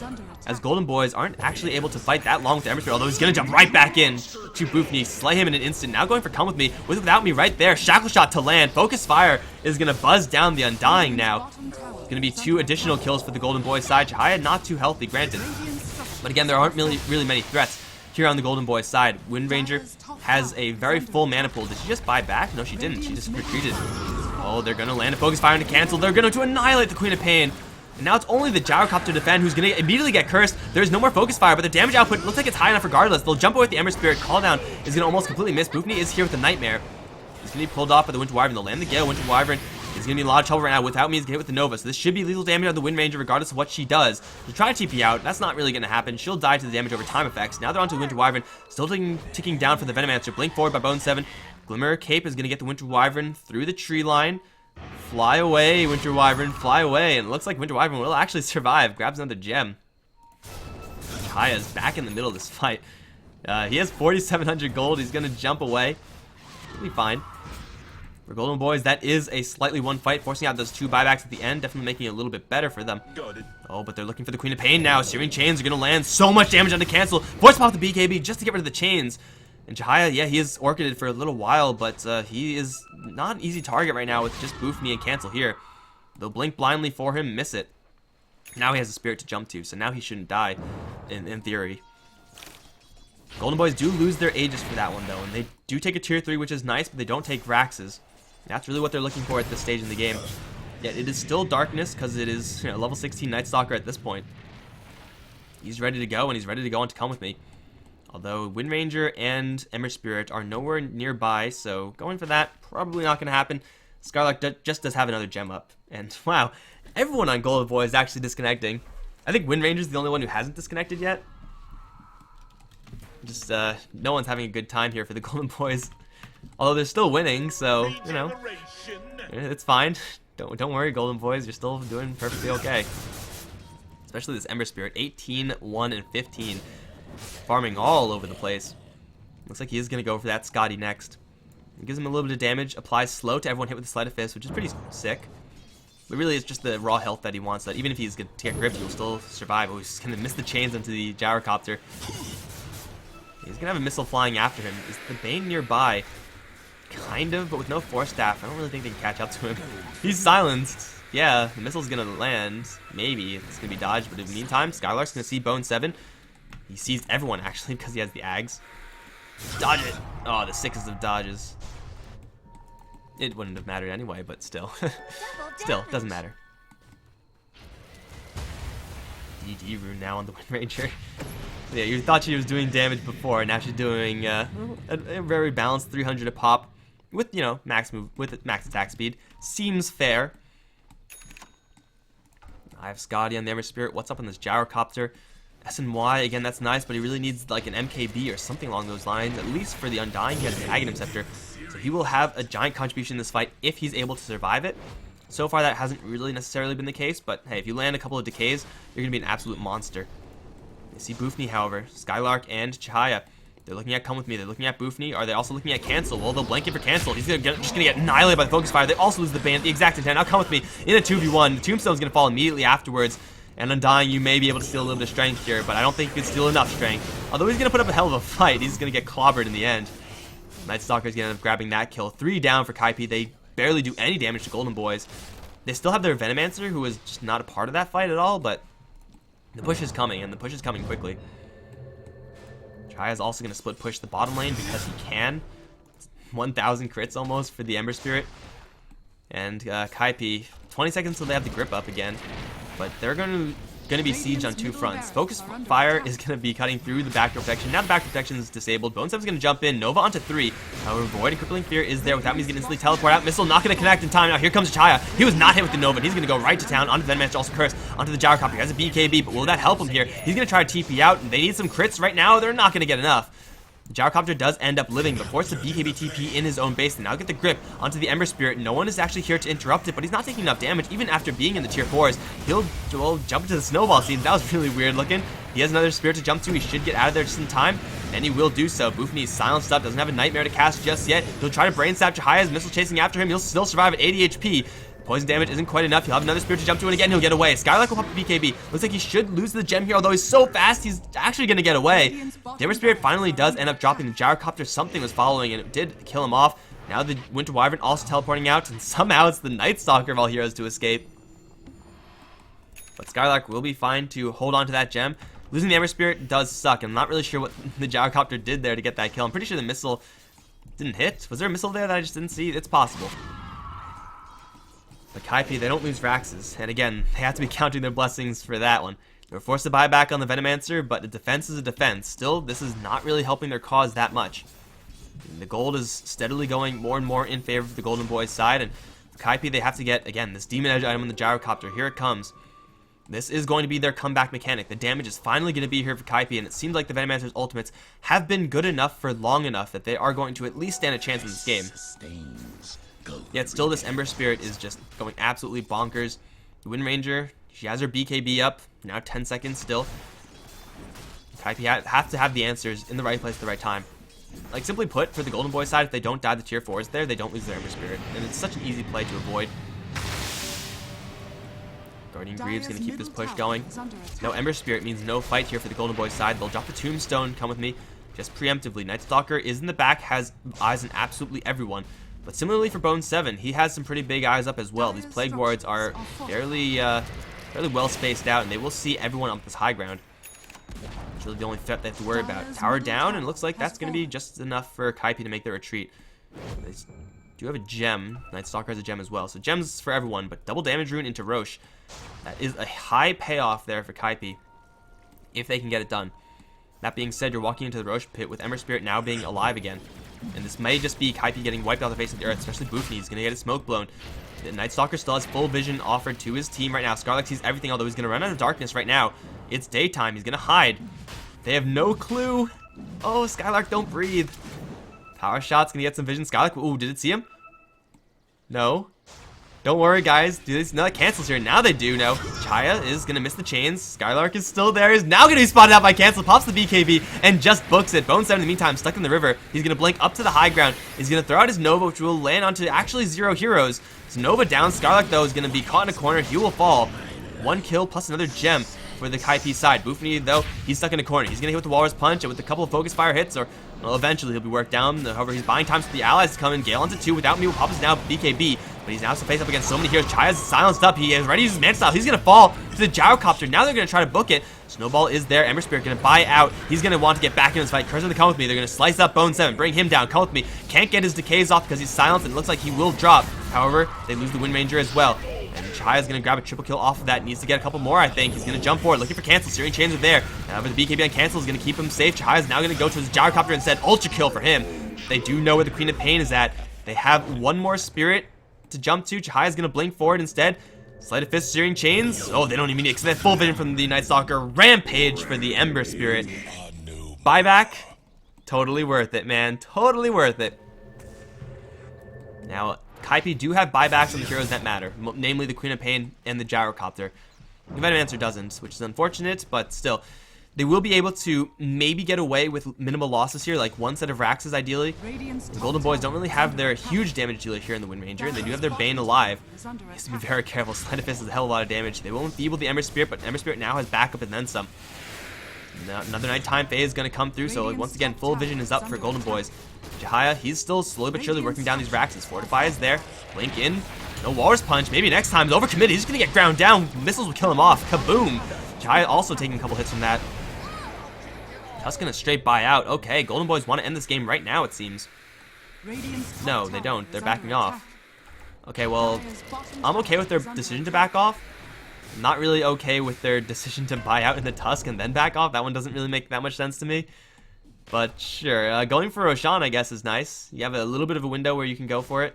as Golden Boys aren't actually able to fight that long with the Ember Spirit, although he's going to jump right back in to Boofney, slay him in an instant. Now going for Come With Me, with Without Me right there. Shackle Shot to land. Focus Fire is going to buzz down the Undying now. It's going to be 2 additional kills for the Golden Boys side. Chihaya not too healthy, granted. But again, there aren't really many threats here on the Golden Boys side. Wind Ranger has a very full mana pool. Did she just buy back? No, she didn't. She just retreated. Oh, they're going to land a Focus Fire into cancel. They're going to annihilate the Queen of Pain. And now it's only the Gyrocopter to defend, who's going to immediately get cursed. There's no more Focus Fire, but the damage output looks like it's high enough regardless. They'll jump away with the Ember Spirit. Call Down is going to almost completely miss. Boofney is here with the Nightmare. He's going to be pulled off by the Winter Wyvern. They'll land the Gale. Winter Wyvern is going to be in a lot of trouble right now. Without Me, he's going to hit with the Nova. So this should be lethal damage on the Wind Ranger regardless of what she does. To try to TP out, that's not really going to happen. She'll die to the damage over time effects. Now they're onto the Winter Wyvern. Still ticking down for the Venomancer. Blink forward by Bone 7. Glimmer Cape is going to get the Winter Wyvern through the tree line. Fly away, Winter Wyvern, fly away. And it looks like Winter Wyvern will actually survive. Grabs another gem. Chaya's back in the middle of this fight. He has 4,700 gold. He's going to jump away. He'll be fine. For Golden Boys, that is a slightly won fight, forcing out those 2 buybacks at the end, definitely making it a little bit better for them. Oh, but they're looking for the Queen of Pain now. Searing Chains are going to land so much damage on the cancel. Force pop the BKB just to get rid of the chains. And Chihaya, yeah, he is orchided for a little while, but he is not an easy target right now with just Boofney and cancel here. They'll blink blindly for him, miss it. Now he has a spirit to jump to, so now he shouldn't die, in theory. Golden Boys do lose their Aegis for that one, though, and they do take a tier 3, which is nice, but they don't take Vraxes. That's really what they're looking for at this stage in the game. Yet it is still Darkness, because it is level 16 Night Stalker at this point. He's ready to go, and he's ready to go on to Come With Me. Although Wind Ranger and Ember Spirit are nowhere nearby, so going for that, probably not going to happen. Skylark just does have another gem up. And wow, everyone on Golden Boy is actually disconnecting. I think Wind Ranger's the only one who hasn't disconnected yet. Just, no one's having a good time here for the Golden Boys. Although they're still winning, so, you know, it's fine. Don't worry, Golden Boys, you're still doing perfectly okay. Especially this Ember Spirit, 18, 1, and 15. Farming all over the place. Looks like he is going to go for that Scotty next. It gives him a little bit of damage, applies slow to everyone hit with the Sleight of Fist, which is pretty sick. But really, it's just the raw health that he wants, that even if he's going to get gripped, he will still survive. Oh, he's going to miss the chains onto the Gyrocopter. He's going to have a missile flying after him. Is the Bane nearby? Kind of, but with no Force Staff, I don't really think they can catch up to him. He's silenced. Yeah, the missile's going to land. Maybe. It's going to be dodged, but in the meantime, Skylark's going to see Bone 7. He sees everyone, actually, because he has the Ags. Dodge it! Oh, the sickest of dodges. It wouldn't have mattered anyway, but still. Still, doesn't matter. DD rune now on the Wind Ranger. Yeah, you thought she was doing damage before, and now she's doing a very balanced 300 a pop with, you know, max attack speed. Seems fair. I have Scotty on the Ember Spirit. What's up on this Gyrocopter? SNY, again, that's nice, but he really needs like an MKB or something along those lines, at least for the Undying. He has the Aghanim Scepter, so he will have a giant contribution in this fight if he's able to survive it. So far, that hasn't really necessarily been the case, but hey, if you land a couple of decays, you're going to be an absolute monster. You see Boofney, however, Skylark and Chihaya. They're looking at Come With Me. They're looking at Boofney. Are they also looking at Cancel? Well, they'll blank it for Cancel. He's just going to get annihilated by the Focus Fire. They also lose the Bane at the exact intent. Now Come With Me in a 2v1. The Tombstone's going to fall immediately afterwards. And Undying, you may be able to steal a little bit of strength here, but I don't think you can steal enough strength. Although he's going to put up a hell of a fight, he's going to get clobbered in the end. Night Stalker's going to end up grabbing that kill. 3 down for Kaipi. They barely do any damage to Golden Boys. They still have their Venomancer, who is just not a part of that fight at all, but the push is coming, and the push is coming quickly. Chaya's also going to split push the bottom lane because he can. 1,000 crits almost for the Ember Spirit. And Kaipi, 20 seconds until they have the grip up again. But they're going to be sieged on 2 fronts. Focus Fire is going to be cutting through the backdoor protection. Now the backdoor protection is disabled. Bone 7's going to jump in. Nova onto 3. However, Void and Crippling Fear is there. Without me, he's going to instantly teleport out. Missile not going to connect in time. Now here comes Chaya. He was not hit with the Nova. He's going to go right to town. Onto the Venomancer, also cursed. Onto the Gyrocopter. He has a BKB, but will that help him here? He's going to try to TP out. And they need some crits right now. They're not going to get enough. The gyrocopter does end up living, but forces the BKB TP in his own base. And now get the grip onto the Ember Spirit. No one is actually here to interrupt it, but he's not taking enough damage. Even after being in the tier 4s, he'll jump into the snowball scene. That was really weird looking. He has another Spirit to jump to. He should get out of there just in time, and he will do so. Boofney is silenced up, doesn't have a Nightmare to cast just yet. He'll try to Brain Stab Jahaya's missile chasing after him. He'll still survive at 80 HP. Poison damage isn't quite enough. He'll have another Spirit to jump to, and again, he'll get away. Skylark will pop the BKB. Looks like he should lose the gem here, although he's so fast, he's actually going to get away. The Ember Spirit finally does end up dropping the gyrocopter. Something was following, and it did kill him off. Now the Winter Wyvern also teleporting out, and somehow it's the Night Stalker of all heroes to escape. But Skylark will be fine to hold on to that gem. Losing the Ember Spirit does suck. I'm not really sure what the gyrocopter did there to get that kill. I'm pretty sure the missile didn't hit. Was there a missile there that I just didn't see? It's possible. But Kaipi, they don't lose Vraxes. And again, they have to be counting their blessings for that one. They were forced to buy back on the Venomancer, but the defense is a defense. Still, this is not really helping their cause that much. The gold is steadily going more and more in favor of the Golden Boys side. And for Kaipi, they have to get, again, this Demon Edge item on the gyrocopter. Here it comes. This is going to be their comeback mechanic. The damage is finally going to be here for Kaipi, and it seems like the Venomancer's ultimates have been good enough for long enough that they are going to at least stand a chance in this game. Yet still, this Ember Spirit is just going absolutely bonkers. The Wind Ranger, she has her BKB up, now 10 seconds still. Kaipi have to have the answers in the right place at the right time. Like, simply put, for the Golden Boy side, if they don't die the tier 4s there, they don't lose their Ember Spirit, and it's such an easy play to avoid. Guardian Greaves going to keep this push going. No Ember Spirit means no fight here for the Golden Boy side. They'll drop the Tombstone, come with me, just preemptively. Night Stalker is in the back, has eyes on absolutely everyone. But similarly for Bone 7, he has some pretty big eyes up as well. These Plague Wards are fairly well spaced out, and they will see everyone up this high ground. It's really the only threat they have to worry about. Tower down, and it looks like that's going to be just enough for Kaipi to make their retreat. They do have a gem. Night Stalker has a gem as well. So gems for everyone, but double damage rune into Roche. That is a high payoff there for Kaipi, if they can get it done. That being said, you're walking into the Roche pit with Ember Spirit now being alive again. And this may just be Kaipi getting wiped off the face of the earth, especially Boofney. He's going to get his smoke blown. The Night Stalker still has full vision offered to his team right now. Scarlet sees everything, although he's going to run out of darkness right now. It's daytime. He's going to hide. They have no clue. Oh, Skylark, don't breathe. Power shot's going to get some vision. Skylark, ooh, did it see him? No. Don't worry, guys. Do this? No, it cancels here. Now they do know. Chaya is going to miss the chains. Skylark is still there. He's now going to be spotted out by Cancel. Pops the BKB and just books it. Bone 7 in the meantime stuck in the river. He's going to blink up to the high ground. He's going to throw out his Nova, which will land onto actually 0 heroes. So Nova down. Skylark, though, is going to be caught in a corner. He will fall. 1 kill plus another gem for the Kaipi side. Boofney, though, he's stuck in a corner. He's going to hit with the Walrus Punch, and with a couple of Focus Fire hits, or well, eventually he'll be worked down. However, he's buying time for the allies to come in. Gale onto 2 without me. Pops now BKB. But he's now to face up against so many heroes. Chaya's silenced up. He is ready to use his man style. He's going to fall to the gyrocopter. Now they're going to try to book it. Snowball is there. Ember Spirit going to buy out. He's going to want to get back in this fight. Curse going to come with me. They're going to slice up Bone 7. Bring him down. Come with me. Can't get his decays off because he's silenced, and it looks like he will drop. However, they lose the Wind Ranger as well. And Chaya's going to grab a triple kill off of that. Needs to get a couple more, I think. He's going to jump forward. Looking for Cancel. Searing Chains are there. However, the BKB on Cancel is going to keep him safe. Chaya's now going to go to his gyrocopter instead. Ultra kill for him. They do know where the Queen of Pain is at. They have one more Spirit to jump to. Chaya's going to blink forward instead. Sleight of Fist, Searing Chains. Oh, they don't even need it because they have full vision from the Night Stalker. Rampage for the Ember Spirit. Buyback. Totally worth it, man. Totally worth it. Now, Kaipi do have buybacks on the heroes that matter, namely the Queen of Pain and the gyrocopter. The Venomancer doesn't, which is unfortunate, but still. They will be able to maybe get away with minimal losses here, like 1 set of Raxes ideally. The Golden Boys don't really have their huge damage dealer here in the Wind Ranger, and they do have their Bane alive. He has to be very careful. Sleight of Fist is a hell of a lot of damage. They won't be able the Ember Spirit, but Ember Spirit now has backup and then some. Now, another nighttime phase is going to come through, so once again, full vision is up for Golden Boys. Jahaya, he's still slowly but surely working down these Raxes. Fortify is there. Blink in. No Walrus Punch. Maybe next time. He's overcommitted. He's going to get ground down. Missiles will kill him off. Kaboom. Jahaya also taking a couple hits from that. Just going to straight buy out. Okay, Golden Boys want to end this game right now, it seems. No, they don't. They're backing off. Okay, well, I'm okay with their decision to back off. Not really okay with their decision to buy out in the Tusk and then back off. That one doesn't really make that much sense to me. But sure, going for Roshan, I guess, is nice. You have a little bit of a window where you can go for it.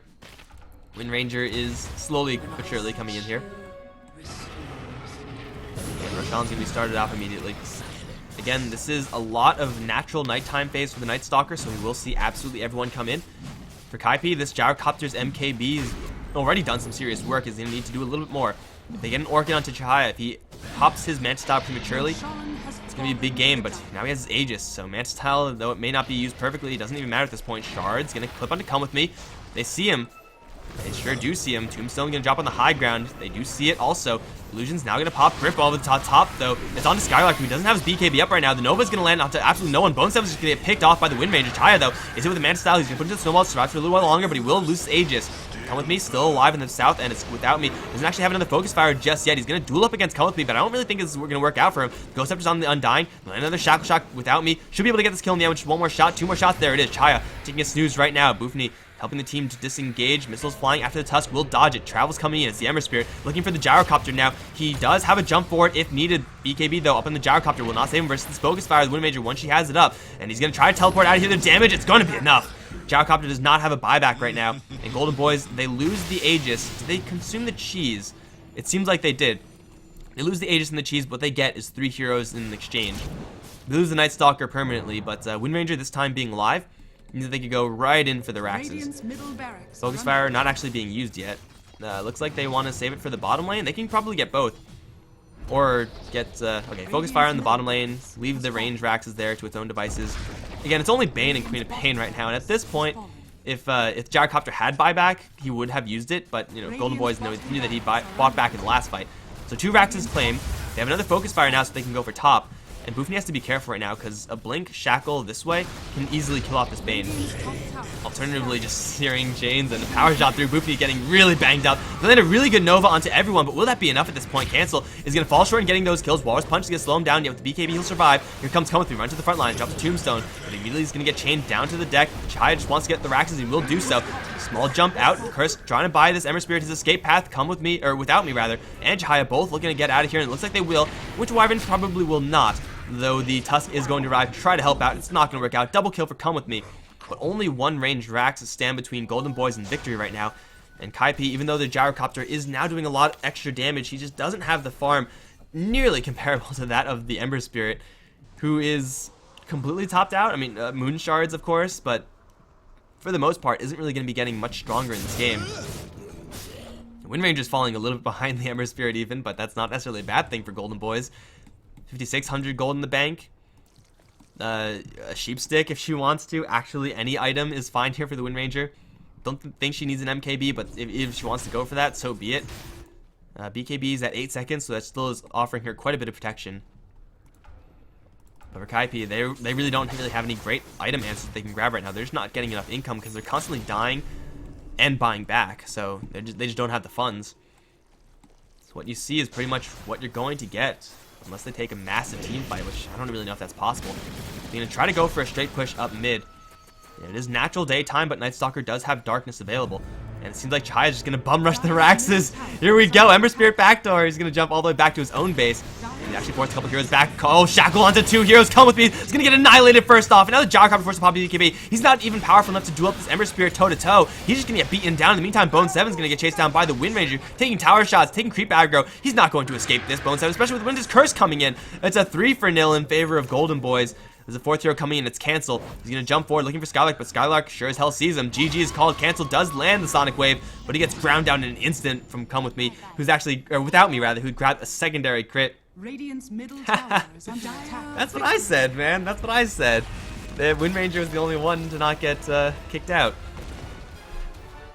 Wind Ranger is slowly but surely coming in here. And Roshan's going to be started off immediately. Again, this is a lot of natural nighttime phase for the Night Stalker, so we will see absolutely everyone come in. For Kaipi, this Gyrocopter's MKB has already done some serious work. He's going to need to do a little bit more. If they get an Orchid onto Chihaya, if he pops his Manta Style prematurely, it's going to be a big game, but now he has his Aegis, so Manta Style, though it may not be used perfectly, it doesn't even matter at this point. Shard's going to clip onto Come With Me. They see him. They sure do see him. Tombstone going to drop on the high ground. They do see it also. Illusion's now going to pop Grip over the top, though. It's on to Skylark, who doesn't have his BKB up right now. The Nova's going to land onto absolutely no one. Bone Seven's just going to get picked off by the Wind Ranger. Chaya, though, is it with the Manta Style. He's going to put into the Snowball, survive for a little while longer, but he will lose his Aegis. Come With Me, still alive in the south, and it's without me. Doesn't actually have another Focus Fire just yet. He's going to duel up against Come With Me, but I don't really think this is going to work out for him. Ghost Scepter's on the Undying. Another Shackle Shock without me. Should be able to get this kill in the end, which is one more shot, 2 more shots. There it is. Chaya taking a snooze right now. Boofney helping the team to disengage. Missiles flying after the Tusk will dodge it. Travel's coming in. It's the Ember Spirit looking for the Gyrocopter now. He does have a jump forward if needed. BKB, though, up in the Gyrocopter will not save him versus this Focus Fire. The Wind Major once she has it up, and he's going to try to teleport out of here. The damage, it's going to be enough. Gyrocopter does not have a buyback right now. And Golden Boys, they lose the Aegis. Did they consume the cheese? It seems like they did. They lose the Aegis and the cheese, but what they get is 3 heroes in exchange. They lose the Night Stalker permanently, but Wind Ranger this time being alive, means that they could go right in for the Raxes. Focus Fire not actually being used yet. Looks like they want to save it for the bottom lane. They can probably get both. Or get, okay, Focus Fire in the bottom lane, leave the range Raxes there to its own devices. Again, it's only Bane and Queen of Pain right now, and at this point, if Gyrocopter had buyback, he would have used it, but, you know, Golden Boys knew that he bought back in the last fight. So 2 Raxes claim. They have another Focus Fire now so they can go for top. And Boofney has to be careful right now because a Blink Shackle this way can easily kill off this Bane. Alternatively, just Searing Chains and the Power Shot through. Boofney getting really banged up. They land a really good Nova onto everyone, but will that be enough at this point? Cancel is going to fall short in getting those kills. Walrus Punch is going to slow him down, yet with the BKB he'll survive. Here comes Come With Me, run to the front line, drops a Tombstone, but immediately he's going to get chained down to the deck. Chaya just wants to get the Raxes and will do so. Small jump out, Curse trying to buy this Ember Spirit his escape path. Come With Me, or without me rather, and Chaya both looking to get out of here, and it looks like they will, which Wyvern probably will not. Though the Tusk is going to arrive to try to help out. It's not going to work out. Double kill for Come With Me. But only 1 ranged Rax stand between Golden Boys and victory right now. And Kaipi, even though the Gyrocopter is now doing a lot of extra damage, he just doesn't have the farm nearly comparable to that of the Ember Spirit, who is completely topped out. I mean, Moon Shards, of course, but for the most part, isn't really going to be getting much stronger in this game. Wind Ranger's falling a little bit behind the Ember Spirit even, but that's not necessarily a bad thing for Golden Boys. 5,600 gold in the bank. A sheep stick if she wants to. Actually, any item is fine here for the Wind Ranger. Don't think she needs an MKB, but if she wants to go for that, so be it. BKB is at 8 seconds, so that still is offering her quite a bit of protection. But for Kaipi, they really don't really have any great item answers that they can grab right now. They're just not getting enough income because they're constantly dying and buying back, so they just don't have the funds. So what you see is pretty much what you're going to get. Unless they take a massive team fight, which I don't really know if that's possible. They're going to try to go for a straight push up mid. It is natural daytime, but Night Stalker does have darkness available. And it seems like Chai is just going to bum rush the Raxes. Here we go. Ember Spirit backdoor. He's going to jump all the way back to his own base. He actually forced a couple heroes back. Oh, Shackle onto 2 heroes. Come With Me. He's going to get annihilated first off. And now the Gyrocopter forces to pop BKB. He's not even powerful enough to duel up this Ember Spirit toe-to-toe. He's just going to get beaten down. In the meantime, Bone 7's going to get chased down by the Wind Ranger, taking tower shots, taking creep aggro. He's not going to escape this, Bone 7, especially with Winter's Curse coming in. It's a 3-0 in favor of Golden Boys. There's a 4th hero coming in. It's Cancel. He's going to jump forward looking for Skylark, but Skylark sure as hell sees him. GG is called. Cancel does land the Sonic Wave, but he gets ground down in an instant from Come With Me, who's actually, or without me rather, who grabbed a secondary crit. Radiant's middle tower is under attack. That's what I said, man. That's what I said. The Wind Ranger was the only one to not get kicked out.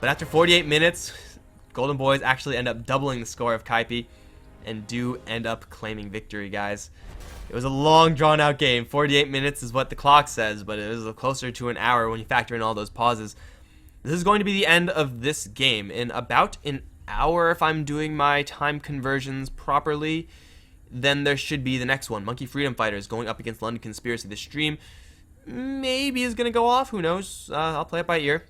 But after 48 minutes, Golden Boys actually end up doubling the score of Kaipi and do end up claiming victory, guys. It was a long, drawn-out game. 48 minutes is what the clock says, but it was closer to an hour when you factor in all those pauses. This is going to be the end of this game. In about an hour, if I'm doing my time conversions properly, then there should be the next one. Monkey Freedom Fighters going up against London Conspiracy. The stream maybe is going to go off. Who knows? I'll play it by ear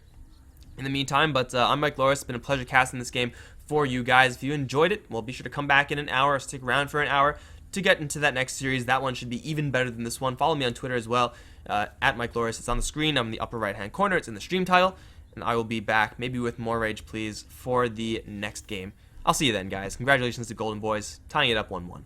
in the meantime. But I'm Mikelorus. It's been a pleasure casting this game for you guys. If you enjoyed it, well, be sure to come back in an hour. Stick around for an hour to get into that next series. That one should be even better than this one. Follow me on Twitter as well, at Mikelorus. It's on the screen. I'm in the upper right-hand corner. It's in the stream title. And I will be back, maybe with more Rage Please, for the next game. I'll see you then, guys. Congratulations to Golden Boys, tying it up 1-1.